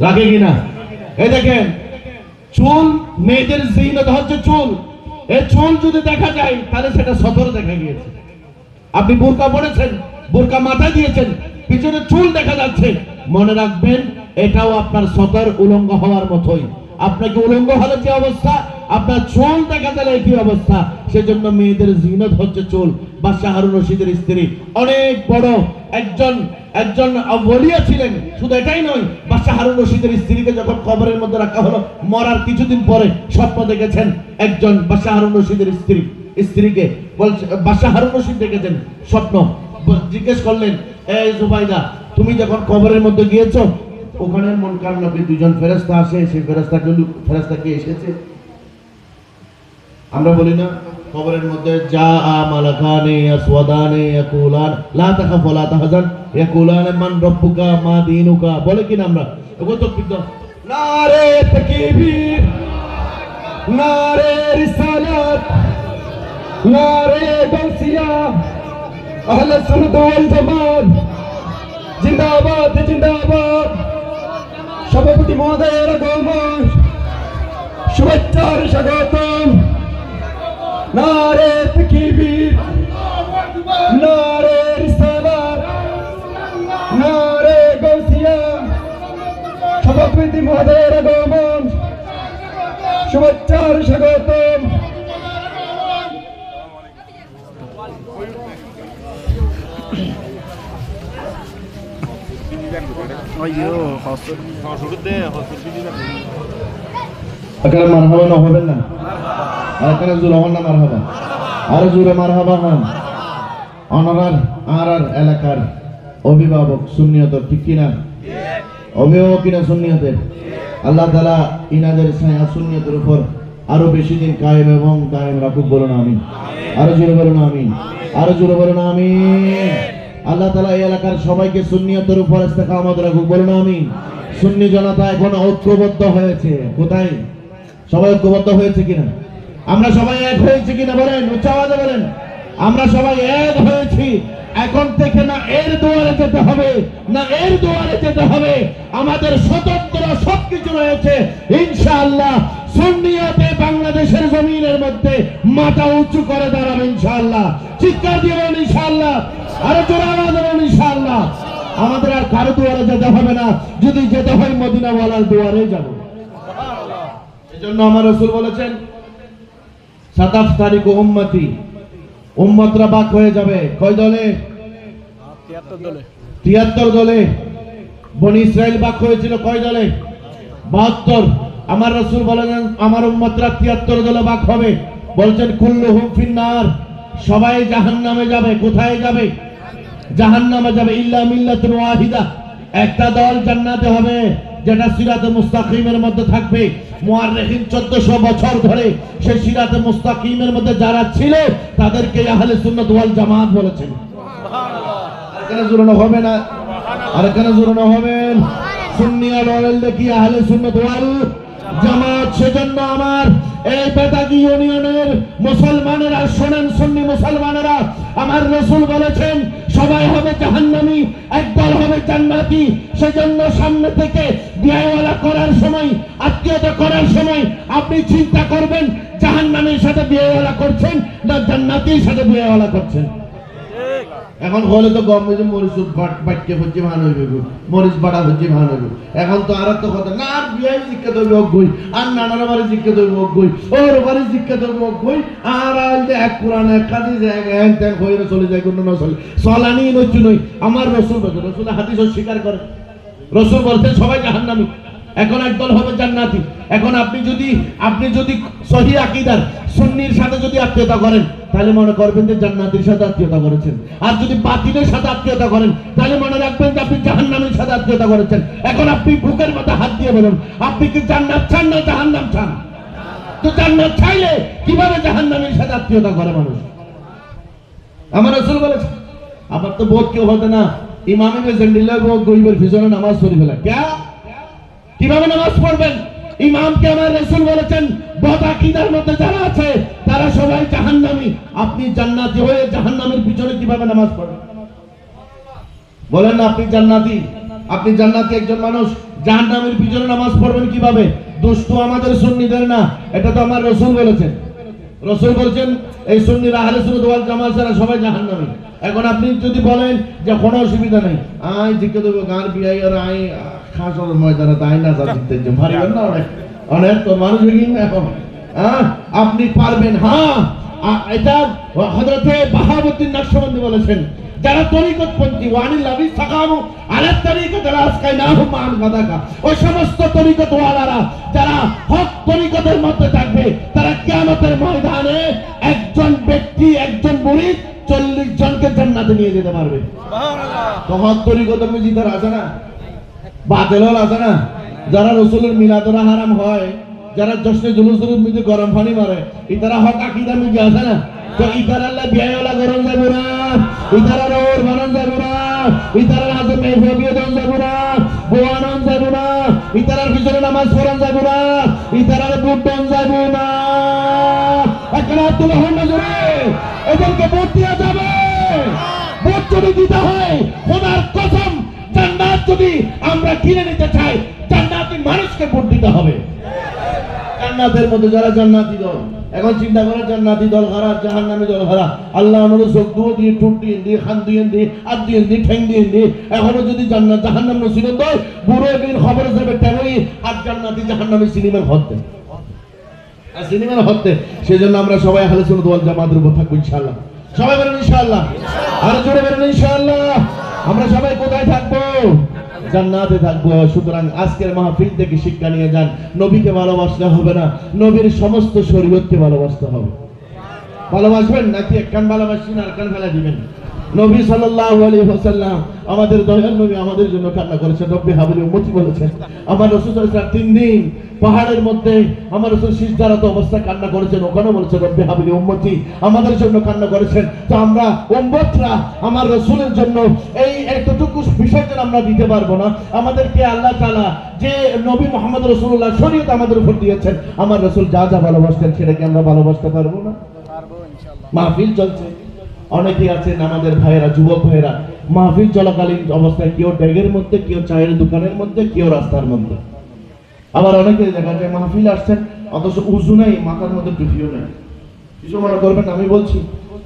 রাখে কিনা? এই দেখেন, চুল মেয়েদের জিনাত হচ্ছে চুল। এই চুল যদি দেখা যায় তাহলে সেটা সতর দেখা গিয়েছে। আপনি বোরকা পরেছেন, বোরকা মাথায় দিয়েছেন, পিছনে চুল দেখা যাচ্ছে, মনে রাখবেন এটাও আপনার সতর উলঙ্গ হওয়ার মতোই। আপনাকে উলঙ্গ হলে কি অবস্থা, আপনার চুল দেখা গেলে কি অবস্থা। সেজন্য মেয়েদের জিনাত হচ্ছে চুল। বাদশা হারুন রশিদের স্ত্রী অনেক বড় একজন ওলিয়া ছিলেন। শুধু এটাই নয়, বাদশা হারুন রশিদের স্ত্রীকে যখন কবরের মধ্যে রাখা হলো, মরার কিছুদিন পরে স্বপ্ন দেখেছেন একজন বাদশা হারুন রশিদের স্ত্রীকে বলছে, বাদশা হারুন রশিদ দেখেছেন স্বপ্ন, জিজ্ঞেস করলেন, এই জুবাইদা তুমি যখন কবরের মধ্যে গিয়েছো, ওখানে মুনকার নকির দুজন ফেরেশতা আসে, সেই ফেরেশতাকে এসেছে। আমরা বলি না কবরের মধ্যে যা মালাকানে আসওয়াদানে ইয়াকুলান লা তাখাফ ওয়া লা তাহজান ইয়াকুলান মান রাব্বুকা মা দীনুকা, বলে কিনা আমরা? ওগো তো কিন্তু নারে তাকবীর, নারে রিসালাত, নারে গাউসিয়া, আহলে সুন্নাত ওয়াল জামাত জিন্দাবাদ জিন্দাবাদ। সভাপতি মহোদয়ের আগমন, শুভেচ্ছার স্বাগতম। নারে তাকবীর, নারে রিসালাত, নারে গাউসিয়া। সভাপতি মহোদয়ের আগমন, শুভেচ্ছার স্বাগতম। এখানে মারহাবা না হবেন না, আর এখানে জোরে হন না মারহাবা, আর জোরে মারহাবা হন। আর এলাকার অভিভাবক সুন্নিয়তের, ঠিক কিনা? অভিভাবক কিনা সুন্নিয়তের? আল্লাহ তাআলা ইনাদের ছায়া সুন্নিয়তের উপর আরো বেশি দিন কায়েম এবং দায়েম রাখুক, বলুন আমিন। আরো জোরে বলুন আমিন, আরো জোরে বলুন আমিন। আল্লাহ তাআলা এই এলাকার সবাইকে সুন্নিয়তের উপর ইস্তেকামত রাখুক, বলুন আমিন। সুন্নি জনতা এখন ঐক্যবদ্ধ হয়েছে। কোথায়? সবাই ঐক্যবদ্ধ হয়েছে কিনা? আমরা সবাই এক হয়েছে কিনা বলেন, উচ্চ আওয়াজে বলেন। আমরা সবাই এক হয়েছি। এখন থেকে না এর দুয়ারে যেতে হবে, না এর দুয়ারে যেতে হবে, আমাদের স্বতন্ত্র সবকিছু রয়েছে ইনশাআল্লাহ। সুন্নিয়তে বাংলাদেশের জমিনের মধ্যে মাথা উঁচু করে দাঁড়াবে ইনশাআল্লাহ। চিৎকার দিয়ে বলেন ইনশাআল্লাহ, আরো জোরে আওয়াজ বলেন ইনশাআল্লাহ। আমাদের আর কারো দুয়ারে যেতে হবে না, যদি যেতে হয় মদিনাওয়ালার দুয়ারে যাব। এজন্য আমার রাসূল বলেছেন সাতাফতারিকু উম্মতি, উম্মতরা ভাগ হয়ে যাবে। কয় দলে? 73 দলে। বনি ইসরাইল ভাগ হয়েছিল কয় দলে? 72। আমার রাসূল বলেন আমার উম্মতরা 73 দলে ভাগ হবে। বলছেন কুল্লুহুম ফিন্নার, সবাই জাহান্নামে যাবে। কোথায় যাবে? জাহান্নামে যাবে। ইল্লা মিল্লাতুন ওয়াহিদা, একটা দল জান্নাতে হবে, যেটা সিরাতে মুস্তাকিমের মধ্যে থাকবে। মুআররিখিন 1400 বছর ধরে সেই সিরাতে মুস্তাকিমের মধ্যে যারা ছিল তাদেরকে আহলে সুন্নাত ওয়াল জামাত বলেছেন। সুবহানাল্লাহ। আর কেন জোরানো হবে না? আর কেন জোরানো হবেন? সুন্নি আর ওয়াল কি আহলে সুন্নাত ওয়াল জামাত। সেজন্য আমার এই বেতাগী ইউনিয়নের মুসলমানেরা শোনেন, সুন্নি মুসলমানেরা, আমার রাসূল বলেছেন সবাই হবে জাহান্নামী, একদল হবে জান্নাতি। সেজন্য সামনে থেকে বিয়েওয়ালা করার সময়, আত্মীয়তা করার সময় আপনি চিন্তা করবেন জাহান্নামীর সাথে বিয়েওয়ালা করছেন না জান্নাতীর সাথে বিয়েওয়ালা করছেন। এখন হলে তো গম যে মরিচ বাটকে হচ্ছে ভান হইবে, মরিচ বাড়া হচ্ছে ভান হইবে। এখন তো আর তো কথা না, আর বিয়াই শিক্ষা দেবে অজ্ঞই, আর নানার বাড়ি শিক্ষা দেবে অজ্ঞই, ওর বাড়ি শিক্ষা দেবে অজ্ঞই, আর আইলে এক পুরান এক কাজে জায়গায় হ্যান ত্যান হয়ে চলে যায়, কোনো না চলে চলানি নইছু নই। আমার রসুল বলছে, রসুল হাদিস স্বীকার করে, রসুল বলছেন সবাই জাহান্নামী, এখন একদল হবে জান্নাতি। এখন আপনি যদি সহি আকীদার সুন্নির সাথে যদি আত্মীয়তা করেন তাহলে মনে করবেন যে জান্নাতের সাথে আত্মীয়তা করেছেন, আর যদি বাতিলের সাথে আত্মীয়তা করেন তাহলে মনে রাখবেন যে আপনি জাহান্নামের সাথে আত্মীয়তা করেছেন। এখন আপনি বুকের মধ্যে হাত দিয়ে বলুন, আপনি কি জান্নাত চান না জাহান্নাম চান? তো জান্নাত চাইলে কিভাবে জাহান্নামের সাথে আত্মীয়তা করে মানুষ? আমার রাসূল বলেছে, আবার তো বোধ কেউ হতে না ইমামে বেজেন্ডিল্লাহ গরিবের পিছনে নামাজ পড়ে ফেলা। কিভাবে নামাজ পড়বেন? ইমামকে আমার রাসূল বলেছেন বদ আকীদার মধ্যে যারা আছে তারা সবাই জাহান্নামী। আপনি জান্নাতি হয়ে জাহান্নামের পিছনে কিভাবে নামাজ পড়বেন? বলেন না, আপনি জান্নাতি একজন মানুষ, জাহান্নামের পিছনে নামাজ পড়বেন কিভাবে? দোষ তো আমাদের সুন্নিদের না, এটা তো আমার রাসূল বলেছেন। রাসূল বলেছেন এই সুন্নিরা আহলে সুন্নাত ওয়াল জামাত যারা সবাই জাহান্নামী। এখন আপনি যদি বলেন যে কোনো অসুবিধা নাই, আই জিজ্ঞেস দেবো গান বিয়াই আর আই খাসর ময়দানে তাই না যাতে ভারিবেন না, অনেক তো মানুষ এখন আপনি পারবেন। হ্যাঁ, এটা হযরতে বাহাউদ্দিন নকশবন্দি বলেছেন, যারা তরিকতপন্থী ওয়ানিল লাযী সাকামু আলা তরিকত রাসকাইনাহুম মান গাদাকা, ওই সমস্ত তরিকতওয়ালারা যারা হক তরিকতের মধ্যে থাকবে তারা কিয়ামতের ময়দানে একজন ব্যক্তি, একজন মুরিদ 40 জনকে জান্নাতে নিয়ে যেতে পারবে। সুবহানাল্লাহ। তখন তরিকত মিজিদার আছে না, বাতিল আছে না, যারা রসুলের মিলাদুল হারাম হয়, যারা জশ্নে জুলুসের মধ্যে গরম পানি মারে, ইতারা হক আকীদা মিজি আছে না, তো ইতারা আল্লাহ বিয়ায়লা গরম যাব না, ইতারা রোর বানান যাব না, ইতারা হাতে মেহফিয়ে দন যাব না, বোয়ানন যাব না, ইতারার পিছনে নামাজ পড়ান যাব না, ইতারার বুট দন যাব না। এখন আব্দুল নজরে এদেরকে ভোট দেওয়া যাবে। ভোট যদি দিতে হয়, খোদার কসম, জান্নাত যদি আমরা কিনে নিতে চাই, জান্নাতি মানুষকে ভোট দিতে হবে। জান্নাতের মধ্যে যারা জান্নাতি দল, এখন চিন্তা করে জান্নাতি দল হারা, জাহান্নামী দল হারা। আল্লাহ অনুরোধ চোখ দিয়ে, টুট দিয়ে, খান দিয়ে, হাত দিয়ে, ঠ্যাং দিয়ে, এখনো যদি জান্নাত জাহান্নাম নসিবত হয়, বুড়ো একদিন খবর যাবে তেমনই আর জান্নাতি জাহান্নামী সিনেমার হতে সিনেমার হতে। সেজন্য আমরা সবাই আহলে সুন্নাত ওয়াল জামাতের উপর থাকবো ইনশাআল্লাহ। সবাই বলেন ইনশাআল্লাহ, আর জোরে বলেন ইনশাআল্লাহ। আমরা সবাই কোথায় থাকবো? জান্নাতে থাকবো। সুতরাং আজকের মাহফিল থেকে শিক্ষা নিয়ে যান, নবীকে ভালোবাসতে হবে না, নবীর সমস্ত শরীয়তকে ভালোবাসতে হবে। ভালোবাসবেন নাকি এক কান ভালোবাসবেন আর কান ফেলা দিবেন? নবী সাল্লাল্লাহু আলাইহি ওয়াসাল্লাম আমাদের দয়াল নবী আমাদের জন্য কান্না করেছেন, রব্বি হাবলি উম্মতি বলেছেন। আমার রাসূল সাল্লাল্লাহু আলাইহি ওয়াসাল্লাম 3 দিন পাহাড়ের মধ্যে আমার রাসূল সিজদারত অবস্থায় কান্না করেছেন, ওখানে বলেছেন রব্বি হাবলি উম্মতি, আমাদের জন্য কান্না করেছেন। তো আমরা উম্মতরা আমার রাসূলের জন্য এই এতটুকু বিসর্জন আমরা দিতে পারবো না। আমাদেরকে আল্লাহ তাআলা যে নবী মুহাম্মদ রাসূলুল্লাহ শরীয়ত আমাদের উপর দিয়েছেন, আমার রাসূল যা যা ভালোবাসতেন সেটাকে আমরা ভালোবাসতে পারবো না? পারবো ইনশাআল্লাহ। মাহফিল চলছে, অনেকেই আছেন আমাদের ভাইয়েরা, যুবক ভাইয়েরা, মাহফিল চলাকালীন অবস্থায় কেউ ড্যাগের মধ্যে, কেউ চায়ের দোকানের মধ্যে, কেউ রাস্তার মধ্যে। আবার অনেকে দেখা যায় মাহফিল আসছেন অথচ উযু নাই, মাথার মধ্যে টুপিও নাই। কিছু মনে করবেন আমি বলছি,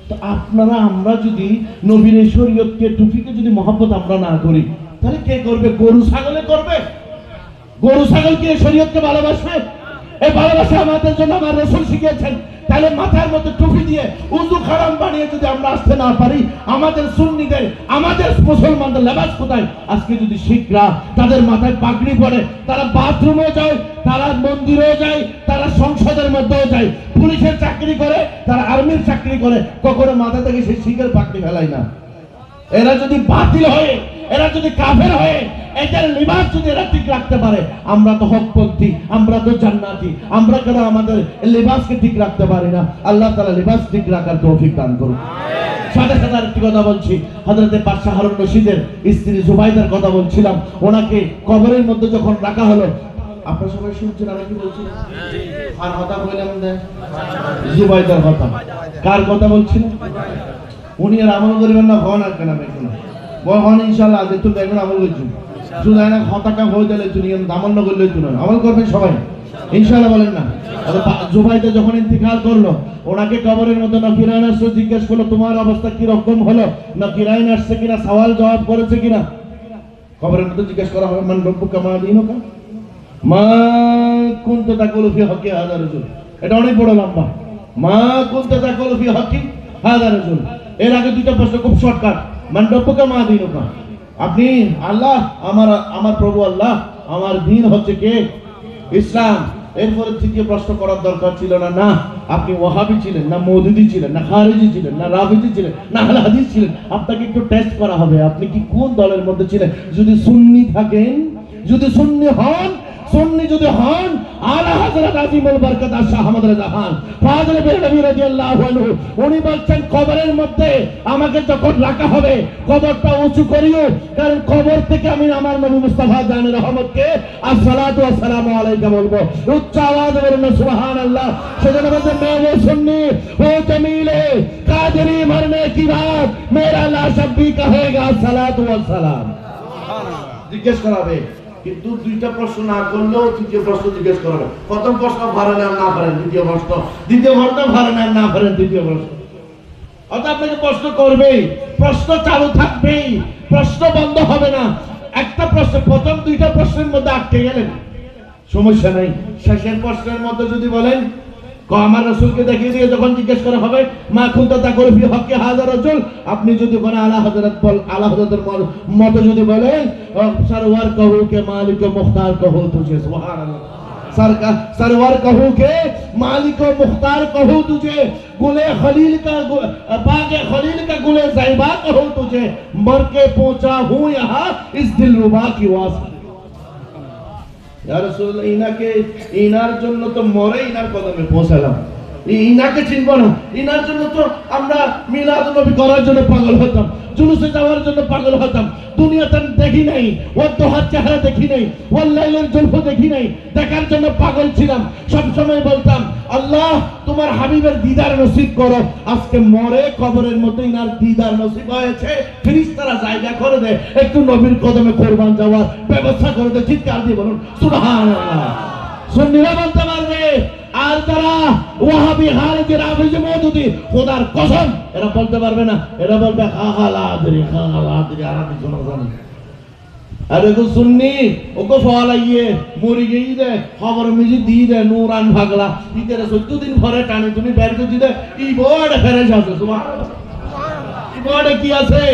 তো আপনারা আমরা যদি নবীর শরীয়তকে, টুপিকে যদি মহব্বত আমরা না করি, তাহলে কে করবে? গরু ছাগলে করবে? গরু ছাগল কি শরীয়তকে ভালোবাসবে? এই ভালোবাসা আমাদের জন্য আমার রাসূল শিখিয়েছেন। তাহলে মাথার মধ্যে টুপি দিয়ে উযু খারাম বানিয়ে যদি আমরা আসতে না পারি, আমাদের সুন্নিদের, আমাদের মুসলমানদের লেবাস কোথায়? আজকে যদি শিখরা তাদের মাথায় পাগড়ি পরে, তারা বাথরুমে যায়, তারা মন্দিরেও যায়, তারা সংসদের মধ্যেও যায়, পুলিশের চাকরি করে, তারা আর্মির চাকরি করে, কখনো মাথা থেকে সেই শিখের পাগড়ি ফেলায় না। এরা যদি বাতিল হয়ে, এরা যদি কাফের হয়ে, এদের লিবাস যদি এরা ঠিক রাখতে পারে, আমরা তো হকপন্থী, আমরা তো জান্নাতি, আমরা কেন আমাদের লিবাসকে ঠিক রাখতে পারি না? আল্লাহ তাআলা লিবাস ঠিক রাখার তৌফিক দান করুন। সাথে সাথে আরেকটি কথা বলছি, হযরতে বাদশাহ হারুন রশিদের স্ত্রী জুবাইদার কথা বলছিলাম। ওনাকে কবরের মধ্যে যখন রাখা হলো, আপনারা সবাই শুনছেন আমি কি বলছি? আর কথা বললাম না, জুবাইদার কথা। কার কথা বলছিলেন? উনি আর আমল করবেন না, হন আর কেন বেকুন হন ইনশাআল্লাহ। যে তুমি এখন আমল করছো, শুধু না হতাকা হয়ে গেলে তুমি আমল না করলে তুমি আমল করবেন সবাই ইনশাআল্লাহ, বলেন না? জুবাইদা যখন ইন্তিকাল করলো, ওনাকে কবরের মধ্যে নকিরাইন আসছে, জিজ্ঞেস করলো তোমার অবস্থা কি রকম হলো? নকিরাইন আসছে কিনা, সওয়াল জবাব করেছে কিনা? কবরের মধ্যে জিজ্ঞেস করা হবে মান রব্বুকা মা দীনুকা মা কুনতা তাকুলু ফি হকি হাযা রাজুল। এটা অনেক বড় লম্বা। মা কুনতা তাকুলু ফি হকি হাযা রাজুল। এর আগে দুটো প্রশ্ন খুব শর্টকাট। মান রব্বুকা মা দীনুকা, আপনি আল্লাহ, আমার প্রভু আল্লাহ, আমার দ্বীন হচ্ছে কে? ইসলাম। এরপরে তৃতীয় প্রশ্ন করার দরকার ছিল না। না আপনি ওয়াহাবি ছিলেন, না মওদুদি ছিলেন, না খারিজি ছিলেন, না রাফিজি ছিলেন, না আহলে হাদিস ছিলেন, আপনাকে একটু টেস্ট করা হবে আপনি কি কোন দলের মধ্যে ছিলেন। যদি সুন্নি থাকেন, যদি সুন্নি হন, সুন্নি যদি হন, আলা হযরত আজিমুল বরকত শাহ আহমদ রাজা খান ফাযিল বেরলভী রাদিয়াল্লাহু আনহু, উনি বলছেন কবরের মধ্যে আমাকে যখন রাখা হবে, কবরটা উঁচু করিও, কারণ কবর থেকে আমি আমার নবী মুস্তাফা জানের রহমতকে আসসালাতু ওয়াসসালামু আলাইকা বলবো। উচ্চ আওয়াজে বলুন সুবহানাল্লাহ। সেজন্য বলতে মেরে সুন্নি ও জমিলে কাদরি মরনে কি বাত মেরা লাশ अब भी कहेगा আসসালাতু ওয়াসসালাম। জিজ্ঞেস করাবে, কিন্তু দুইটা প্রশ্ন না করলেও তৃতীয় প্রশ্ন জিজ্ঞেস করাবে। প্রথম প্রশ্ন পারেন আর না পারেন, দ্বিতীয় প্রশ্ন, দ্বিতীয় প্রশ্ন পারেন আর না পারেন, তৃতীয় প্রশ্ন। অর্থাৎ আপনাকে প্রশ্ন করবেই, প্রশ্ন চালু থাকবেই, প্রশ্ন বন্ধ হবে না। একটা প্রশ্ন, প্রথম দুইটা প্রশ্নের মধ্যে আটকে গেলেন সমস্যা নাই, শেষের প্রশ্নের মধ্যে যদি বলেন আমার রাসূলকে দেখিয়ে দিয়ে যখন জিজ্ঞেস করা হবে মা কুনতা তাকুলু ফি হকি হাযা রাজুল, আপনি যদি বলেন আলা হযরত বল, আলা হযরতের মত যদি বলেন সরওয়ার কহু কে মালিক মুখতার কহু তুঝে, সুবহানাল্লাহ। सरवर कहूँ के मालिक व मुख्तार कहूँ तुझे, गुले खलील का बागे खलील का गुले ज़ैबा कहूँ तुझे, मर के पहुंचा हूँ यहाँ इस दिलरुबा की वास्ते। या रसूलुल्लाह इनाके इनार জন্য তো মরে ইনার কদমে পৌঁছালাম, ইনাকে চিনব না, ইনার জন্য তো আমরা মিলাদ নবী করার জন্য পাগল হতাম, জুলুসে যাওয়ার জন্য পাগল হতাম। দুনিয়াতে দেখি নাই, ওর দোহার চেহারা দেখি নাই, ওর লাইলের জলফ দেখি নাই, দেখার জন্য পাগল ছিলাম। সব সময় বলতাম আল্লাহ তোমার হাবিবের দিদার নসিব করো। আজকে মরে কবরের মধ্যে ইনার দিদার নসিব হয়েছে, ফেরেশতারা জায়গা করে দে, একটু নবীর কদমে কুরবান যাওয়ার ব্যবস্থা করে দে। চিৎকার দিয়ে বলুন সুবহানাল্লাহ। সুন্নিরা বলতে পারবে, আর যারা ওয়াহাবি খারেজি রাফিজি মওদুদি খোদার কসম এরা বলতে পারবে না, এরা বলবে খালা আদরি আরাবি শোনা জানি। আর এগো সুন্নি ওগো ফলাইয়ে মরি গিয়ে দে খবর মিজি দিয়ে দে নুরান ভাগলা ইতেরে 14 দিন পরে টানি তুমি বের করে দিতে ই বড় ফেরেশ আছে সুবহানাল্লাহ। ই বড় কি আছে?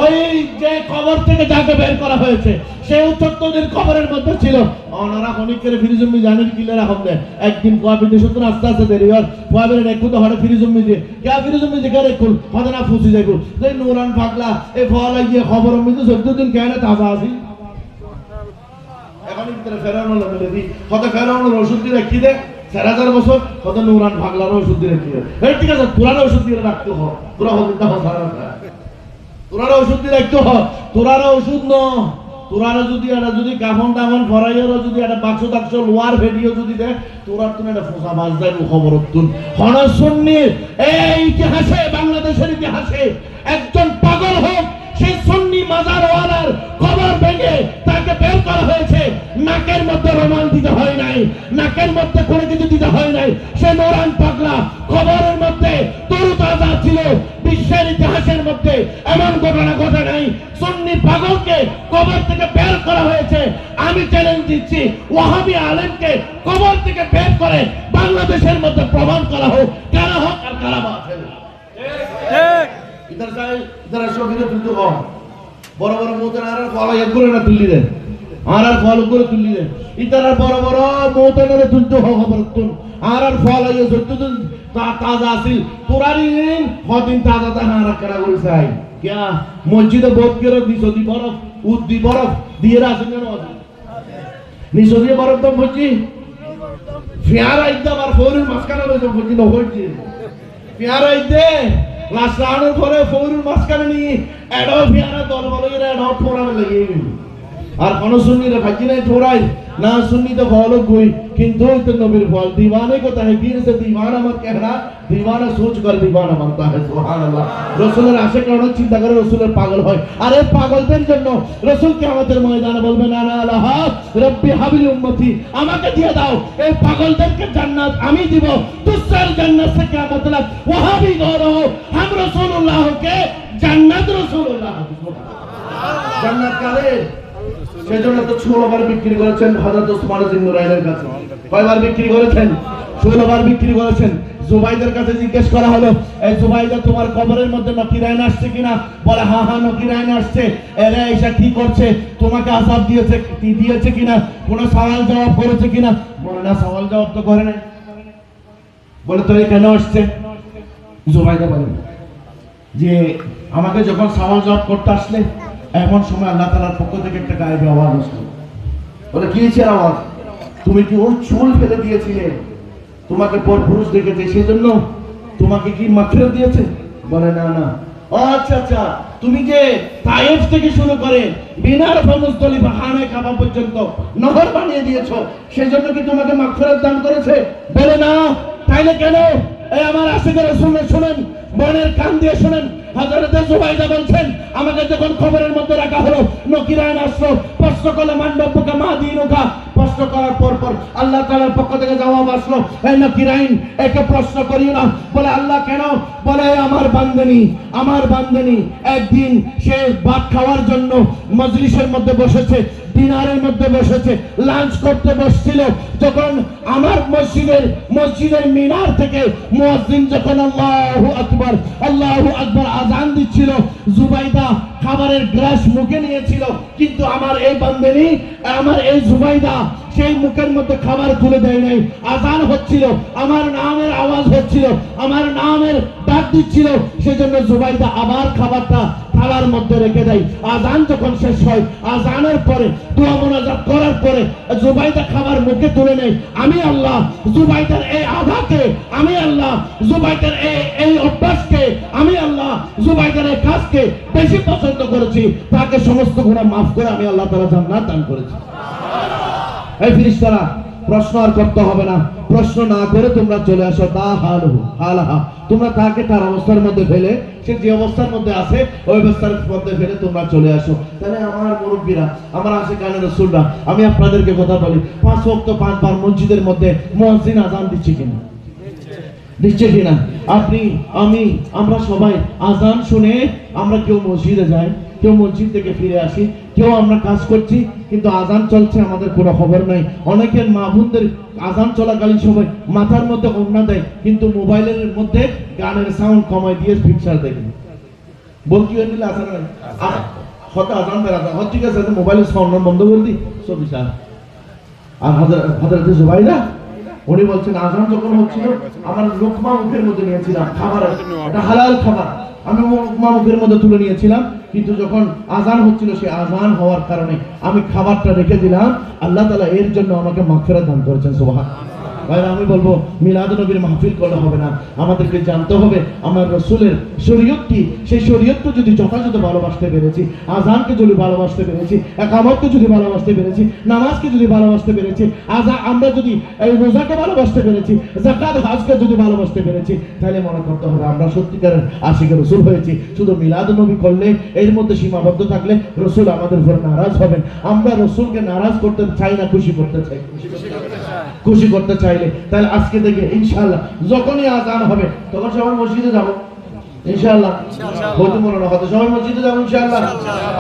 ওই যে কবর থেকে যাকে বের করা হয়েছে সেও 14 দিন কবরের মধ্যে ছিল। ওনারা খনিক করে ফিরিজমি জানির কিলে রাখম দে একদিন কবি দেশ তো আস্তে আস্তে দেরি হয় কবরের একটু তো হড়ে ফিরিজমি দিয়ে কে ফিরিজমি দিকে কুল হদে না ফুসি যাইবো যে নুরান পাগলা এ ফলা গিয়ে খবর মধ্যে 14 দিন কেন তাজা আছি এখন ভিতরে ফেরানো লাগলে দি কত ফেরানোর ওষুধ দিয়ে রাখি দে 4000 বছর কত নুরান পাগলার ওষুধ দিয়ে রাখি দে। এই ঠিক আছে পুরান ওষুধ দিয়ে রাখতে হয়, পুরা হবে না তোরার ওষুধ দিয়ে রাখতে হয়, তোরার ওষুধ ন তোরারা যদি এটা যদি কাফন টাফন ফরাইয়ারও যদি একটা বাক্স টাক্স লোয়ার ভিডিও যদি দেয় তোরার তুমি একটা ফোসা মাছ দেয় খবর তুন হন সুন্নির এই ইতিহাসে বাংলাদেশের ইতিহাসে একজন পাগল হোক সেই সুন্নি মাজারওয়ালার কবর ভেঙে তাকে বের করা হয়েছে, নাকের মধ্যে রুমাল দিতে হয় নাই, নাকের মধ্যে কোনো কিছু দিতে হয় নাই, সে নুরান পাগলা কবরের মধ্যে তরুতাজা ছিল। বিশ্বের ইতিহাসের মধ্যে এমন ঘটনা ঘটে নাই সুন্নি পাগলকে কবর থেকে বের করা হয়েছে। আমি চ্যালেঞ্জ দিচ্ছি ওয়াহাবি আলেমকে কবর থেকে বের করে বাংলাদেশের মধ্যে প্রমাণ করা হোক, কারা হোক আর কারা বাতিল। इधर सारे इधर अशोक इधर तुल्लू कौन बड़ा बड़ा मोटर आ रहा है फॉलो एक करे ना तुल्ली दे आ रहा फॉलो करे तुल्ली दे इधर बड़ा बड़ा मोटर ना तुल्लू हो खबर तुम आ रहा फॉलो ये सोचते तुम ताज़ा सी पुरानी दिन बहुत दिन ताज़ा था हमारा करा गुल साई क्या मस्जिद बहुत किया निसोदी बर्फ उद्दी बर्फ दिए रासिंग ना वाली निसोदी बर्फ तो मस्जिद फियारा इतना बार फोरी मस्काना में जो मस्जिद न होती फियारा इतने লাস্টানোর পরে ফৌরুল মাসকানে নিয়ে এডো ফিয়ারা দল বলে এরা এডো ঠোরাবে লাগিয়ে গেল আর কোন সুন্নিরা ভাজি নাই ঠোরাই না সুন্নি তো ফলো কই কিন্তু তো নবীর ফল दीवाने को तहबीर से दीवाना मत कहना दीवाना सोच कर दीवाना बनता है সুবহান আল্লাহ। রাসূলের আশিক অনেক চিন্তা করে রাসূলের পাগল হয়, আর এই পাগলদের জন্য রাসূল কিয়ামতের ময়দানে বলবেন আনা আল্লাহ রব্বি হাবিল উম্মতি আমাকে দিয়ে দাও এই পাগলদেরকে জান্নাত আমি দিব। দুসর জান্নাত से क्या मतलब वहाबी गौरव हम रसूलुल्लाह के জান্নাত রাসূলুল্লাহ জান্নাত কারে সেজন্য তো 16 বার বিক্রি করেছেন হযরত ওসমান ইবনে নুরাইনের কাছে। কয়বার বিক্রি করেছেন? 16 বার বিক্রি করেছেন। জুবাইদের কাছে জিজ্ঞেস করা হলো এই জুবাইদা তোমার কবরের মধ্যে নকিরাইন আসছে কিনা? বলে হ্যাঁ হ্যাঁ নকিরাইন আসছে। এরা এসে কি করছে? তোমাকে আযাব দিয়েছে কিনা? কোনো সওয়াল জবাব করেছে কিনা? বলে না সওয়াল জবাব তো করে নাই। বলে তো কেন আসছে? জুবাইদা বলে যে আমাকে যখন সওয়াল জবাব করতে আসলে এমন সময় আল্লাহ তাআলার পক্ষ থেকে একটা গায়েবী আওয়াজ আসলো। বলে কি ছিল আওয়াজ? তুমি কি ওর চুল ফেলে দিয়েছিলে? তোমাকে পরপুরুষ দেখেছে সেজন্য তোমাকে কি মাগফিরাত দিয়েছে? বলে না না। আচ্ছা আচ্ছা তুমি যে তায়েফ থেকে শুরু করে বিনার মুজদলিফা খানে কাবা পর্যন্ত নহর বানিয়ে দিয়েছো সেজন্য কি তোমাকে মাগফিরাত দান করেছে? বলে না। তাইলে কেন? এই আমার আশিকের রাসূল শুনেন, মনের কান দিয়ে শুনেন। হযরত জুবাইদা বলছেন আমাকে যখন খবরের মধ্যে রাখা হলো নকিরাইন আসলো, প্রশ্ন করলে মান রব্বুকা মা দীনুকা, প্রশ্ন করার পর আল্লাহ তাআলার পক্ষ থেকে জবাব আসলো এই নকিরাইন একে প্রশ্ন করিও না। বলে আল্লাহ কেন? বলে আমার বান্দানি একদিন সে ভাত খাওয়ার জন্য মজলিসের মধ্যে বসেছে, ডিনারের মধ্যে বসেছে, লাঞ্চ করতে বসছিল, যখন আমার মসজিদের মিনার থেকে মুয়াজ্জিন যখন আল্লাহু আকবার আযান দিচ্ছিল, জুবাইদা খাবারের গ্লাস মুখে নিয়েছিল, কিন্তু আমার এই জুবাইদা সেই মুখের মধ্যে খাবার তুলে দেয় নাই, আজান হচ্ছিল, আমার নামের আওয়াজ হচ্ছিল, আমার নামের ডাক দিচ্ছিল, সেজন্য জুবাইদা আবার খাবারটা থালার মধ্যে রেখে দেয়। আজান যখন শেষ হয়, আজানের পরে দোয়া মোনাজাত করার পরে জুবাইদা খাবার মুখে তুলে নেয়। আমি আল্লাহ জুবাইদার এই আধাকে, আমি আল্লাহ জুবাইদার এই অভ্যাসকে, আমি আল্লাহ জুবাইদার এই কাজকে বেশি পছন্দ করেছি, তাকে সমস্ত গুনাহ মাফ করে আমি আল্লাহ তাআলা জান্নাত দান করেছি। এই ফেরেশতারা, প্রশ্ন আর করতে হবে না, প্রশ্ন না করে তোমরা চলে আসো। তা হালহা, তোমরা তাকে তার অবস্থার মধ্যে ফেলে, সে যে অবস্থার মধ্যে আছে ওই অবস্থার মধ্যে ফেলে তোমরা চলে আসো। তাহলে আমার মুরব্বীরা, আমার আশিকানে রাসূলরা, আমি আপনাদেরকে কথা বলি, 5 ওয়াক্ত 5 বার মসজিদের মধ্যে মুয়াজ্জিন আজান দিচ্ছে কিনা? দিচ্ছে কিনা? আপনি, আমি, আমরা সবাই আজান শুনে আমরা কেউ মসজিদে যাই, কেউ মসজিদ থেকে ফিরে আসি, কেউ আমরা কাজ করছি, কিন্তু আজান চলছে আমাদের কোনো খবর নাই। অনেকের মা বোনদের আজান চলাকালীন সময় মাথার মধ্যে ওড়না দেয়, কিন্তু মোবাইলের মধ্যে গানের সাউন্ড কমাই দিয়ে পিকচার দেখে। বলছি হয়ে নিলে আসান হত আজান বের আজান হত, ঠিক আছে, মোবাইলের সাউন্ড বন্ধ করে দিই, ছবি সার। আর হযরত জুবাইদা উনি বলছেন, আজান যখন হচ্ছিল আমার লোকমা মুখের মধ্যে নিয়েছিলাম, খাবার, এটা হালাল খাবার, আমি লোকমা মুখের মধ্যে তুলে নিয়েছিলাম, কিন্তু যখন আজান হচ্ছিল, সে আজান হওয়ার কারণে আমি খাবারটা রেখে দিলাম। আল্লাহ তাআলা এর জন্য আমাকে মাগফিরাত দান করেছেন। সুবহানাল্লাহ। ভাই, আমি বলবো মিলাদ নবীর মাহফিল করলে হবে না, আমাদেরকে জানতে হবে আমার রাসূলের শরীয়ত কি। সেই শরীয়তকে যদি যথাযথ ভালোবাসতে পেরেছি, আজানকে যদি ভালোবাসতে পেরেছি, ইকামতকে যদি ভালোবাসতে পেরেছি, নামাজকে যদি ভালোবাসতে পেরেছি, আমরা যদি এই রোজাকে ভালোবাসতে পেরেছি, যাকাত হজকে যদি ভালোবাসতে পেরেছি, তাহলে মনে করতে হবে আমরা সত্যিকারের আশিক রাসূল হয়েছি। শুধু মিলাদ নবী করলে, এর মধ্যে সীমাবদ্ধ থাকলে রাসূল আমাদের উপর নারাজ হবেন। আমরা রাসূলকে নারাজ করতে চাই না, খুশি করতে চাই। খুশি করতে চাইলে তাহলে আজকে থেকে ইনশাআল্লাহ যখনই আজান হবে তখন সবাই মসজিদে যাব ইনশাআল্লাহ। হয়তো মনে না হয়তো সবাই মসজিদে যাব ইনশাআল্লাহ।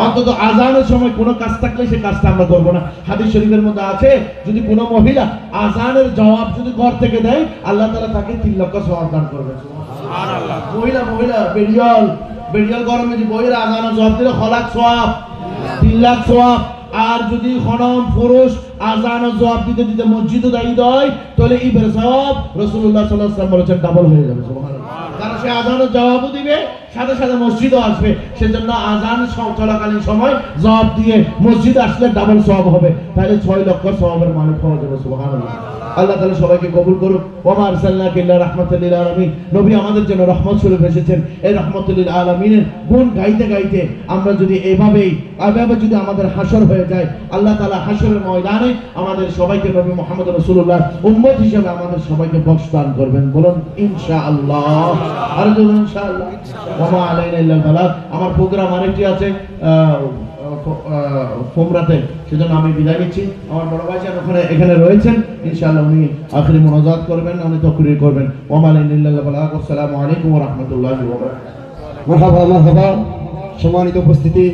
অন্তত আজানের সময় কোনো কাজ থাকলে সেই কাজটা আমরা করব না। হাদিস শরীফের মধ্যে আছে, যদি কোনো মহিলা আজানের জবাব যদি ঘর থেকে দেয়, আল্লাহ তাআলা তাকে 3 লক্ষ সওয়াব দান করবেন। সুবহানাল্লাহ। মহিলা বেরিয়াল গরমে যে বইয়ের আজানের জবাব দিলে খলাক সওয়াব, 3 লাখ সওয়াব। আর যদি খনম পুরুষ আজান ও জবাব দিতে দিতে মসজিদে দাঁড়িয়ে দেয়, তাহলে ইবের সওয়াব রাসূলুল্লাহ সাল্লাল্লাহু আলাইহি ওয়াসাল্লাম বলেছেন ডাবল হয়ে যাবে। সুবহানাল্লাহ। কারণ সে আজানের জবাবও দিবে, সাথে সাথে মসজিদও আসবে, সেজন্য আজান চলাকালীন সময় জবাব দিয়ে মসজিদে আসলে ডাবল সওয়াব হবে। তাহলে 6 লক্ষ সওয়াবের মালিক হওয়া যাবে। সুবহানাল্লাহ। আল্লাহ তাআলা সবাইকে কবুল করুক। ওয়া মা আরসালনাকা ইল্লা রাহমাতাল লিল আলামিন। নবী আমাদের জন্য রহমত স্বরূপ এসেছেন। এই রাহমাতুল লিল আলামিনের গুণ গাইতে গাইতে আমরা যদি এভাবে যদি আমাদের হাসর হয়ে যায়, আল্লাহ তাআলা হাসরের ময়দানে আমাদের সবাইকে নবী মুহাম্মদ রাসূলুল্লাহ উম্মত হিসেবে আমাদের সবাইকে বক্স দান করবেন। বলুন ইনশাআল্লাহ। আর বলুন ইনশাআল্লাহ। ওয়া মা আলাইনা ইল্লাল বালাগ। আমার প্রোগ্রাম আরেকটি আছে ফোমরাতে, সেজন্য আমি বিদায় নিচ্ছি। আমার বড় ভাই এখানে রয়েছেন, ইনশাআল্লাহ উনি আখিরি মুনাজাত করবেন, উনি তাকরীর করবেন। ওয়া মা আলাইনা ইল্লাল বালাগ। আসসালামু আলাইকুম ওয়া রাহমাতুল্লাহি ওয়া বারাকাতুহু। মারহাবা মারহাবা। সম্মানিত উপস্থিতি,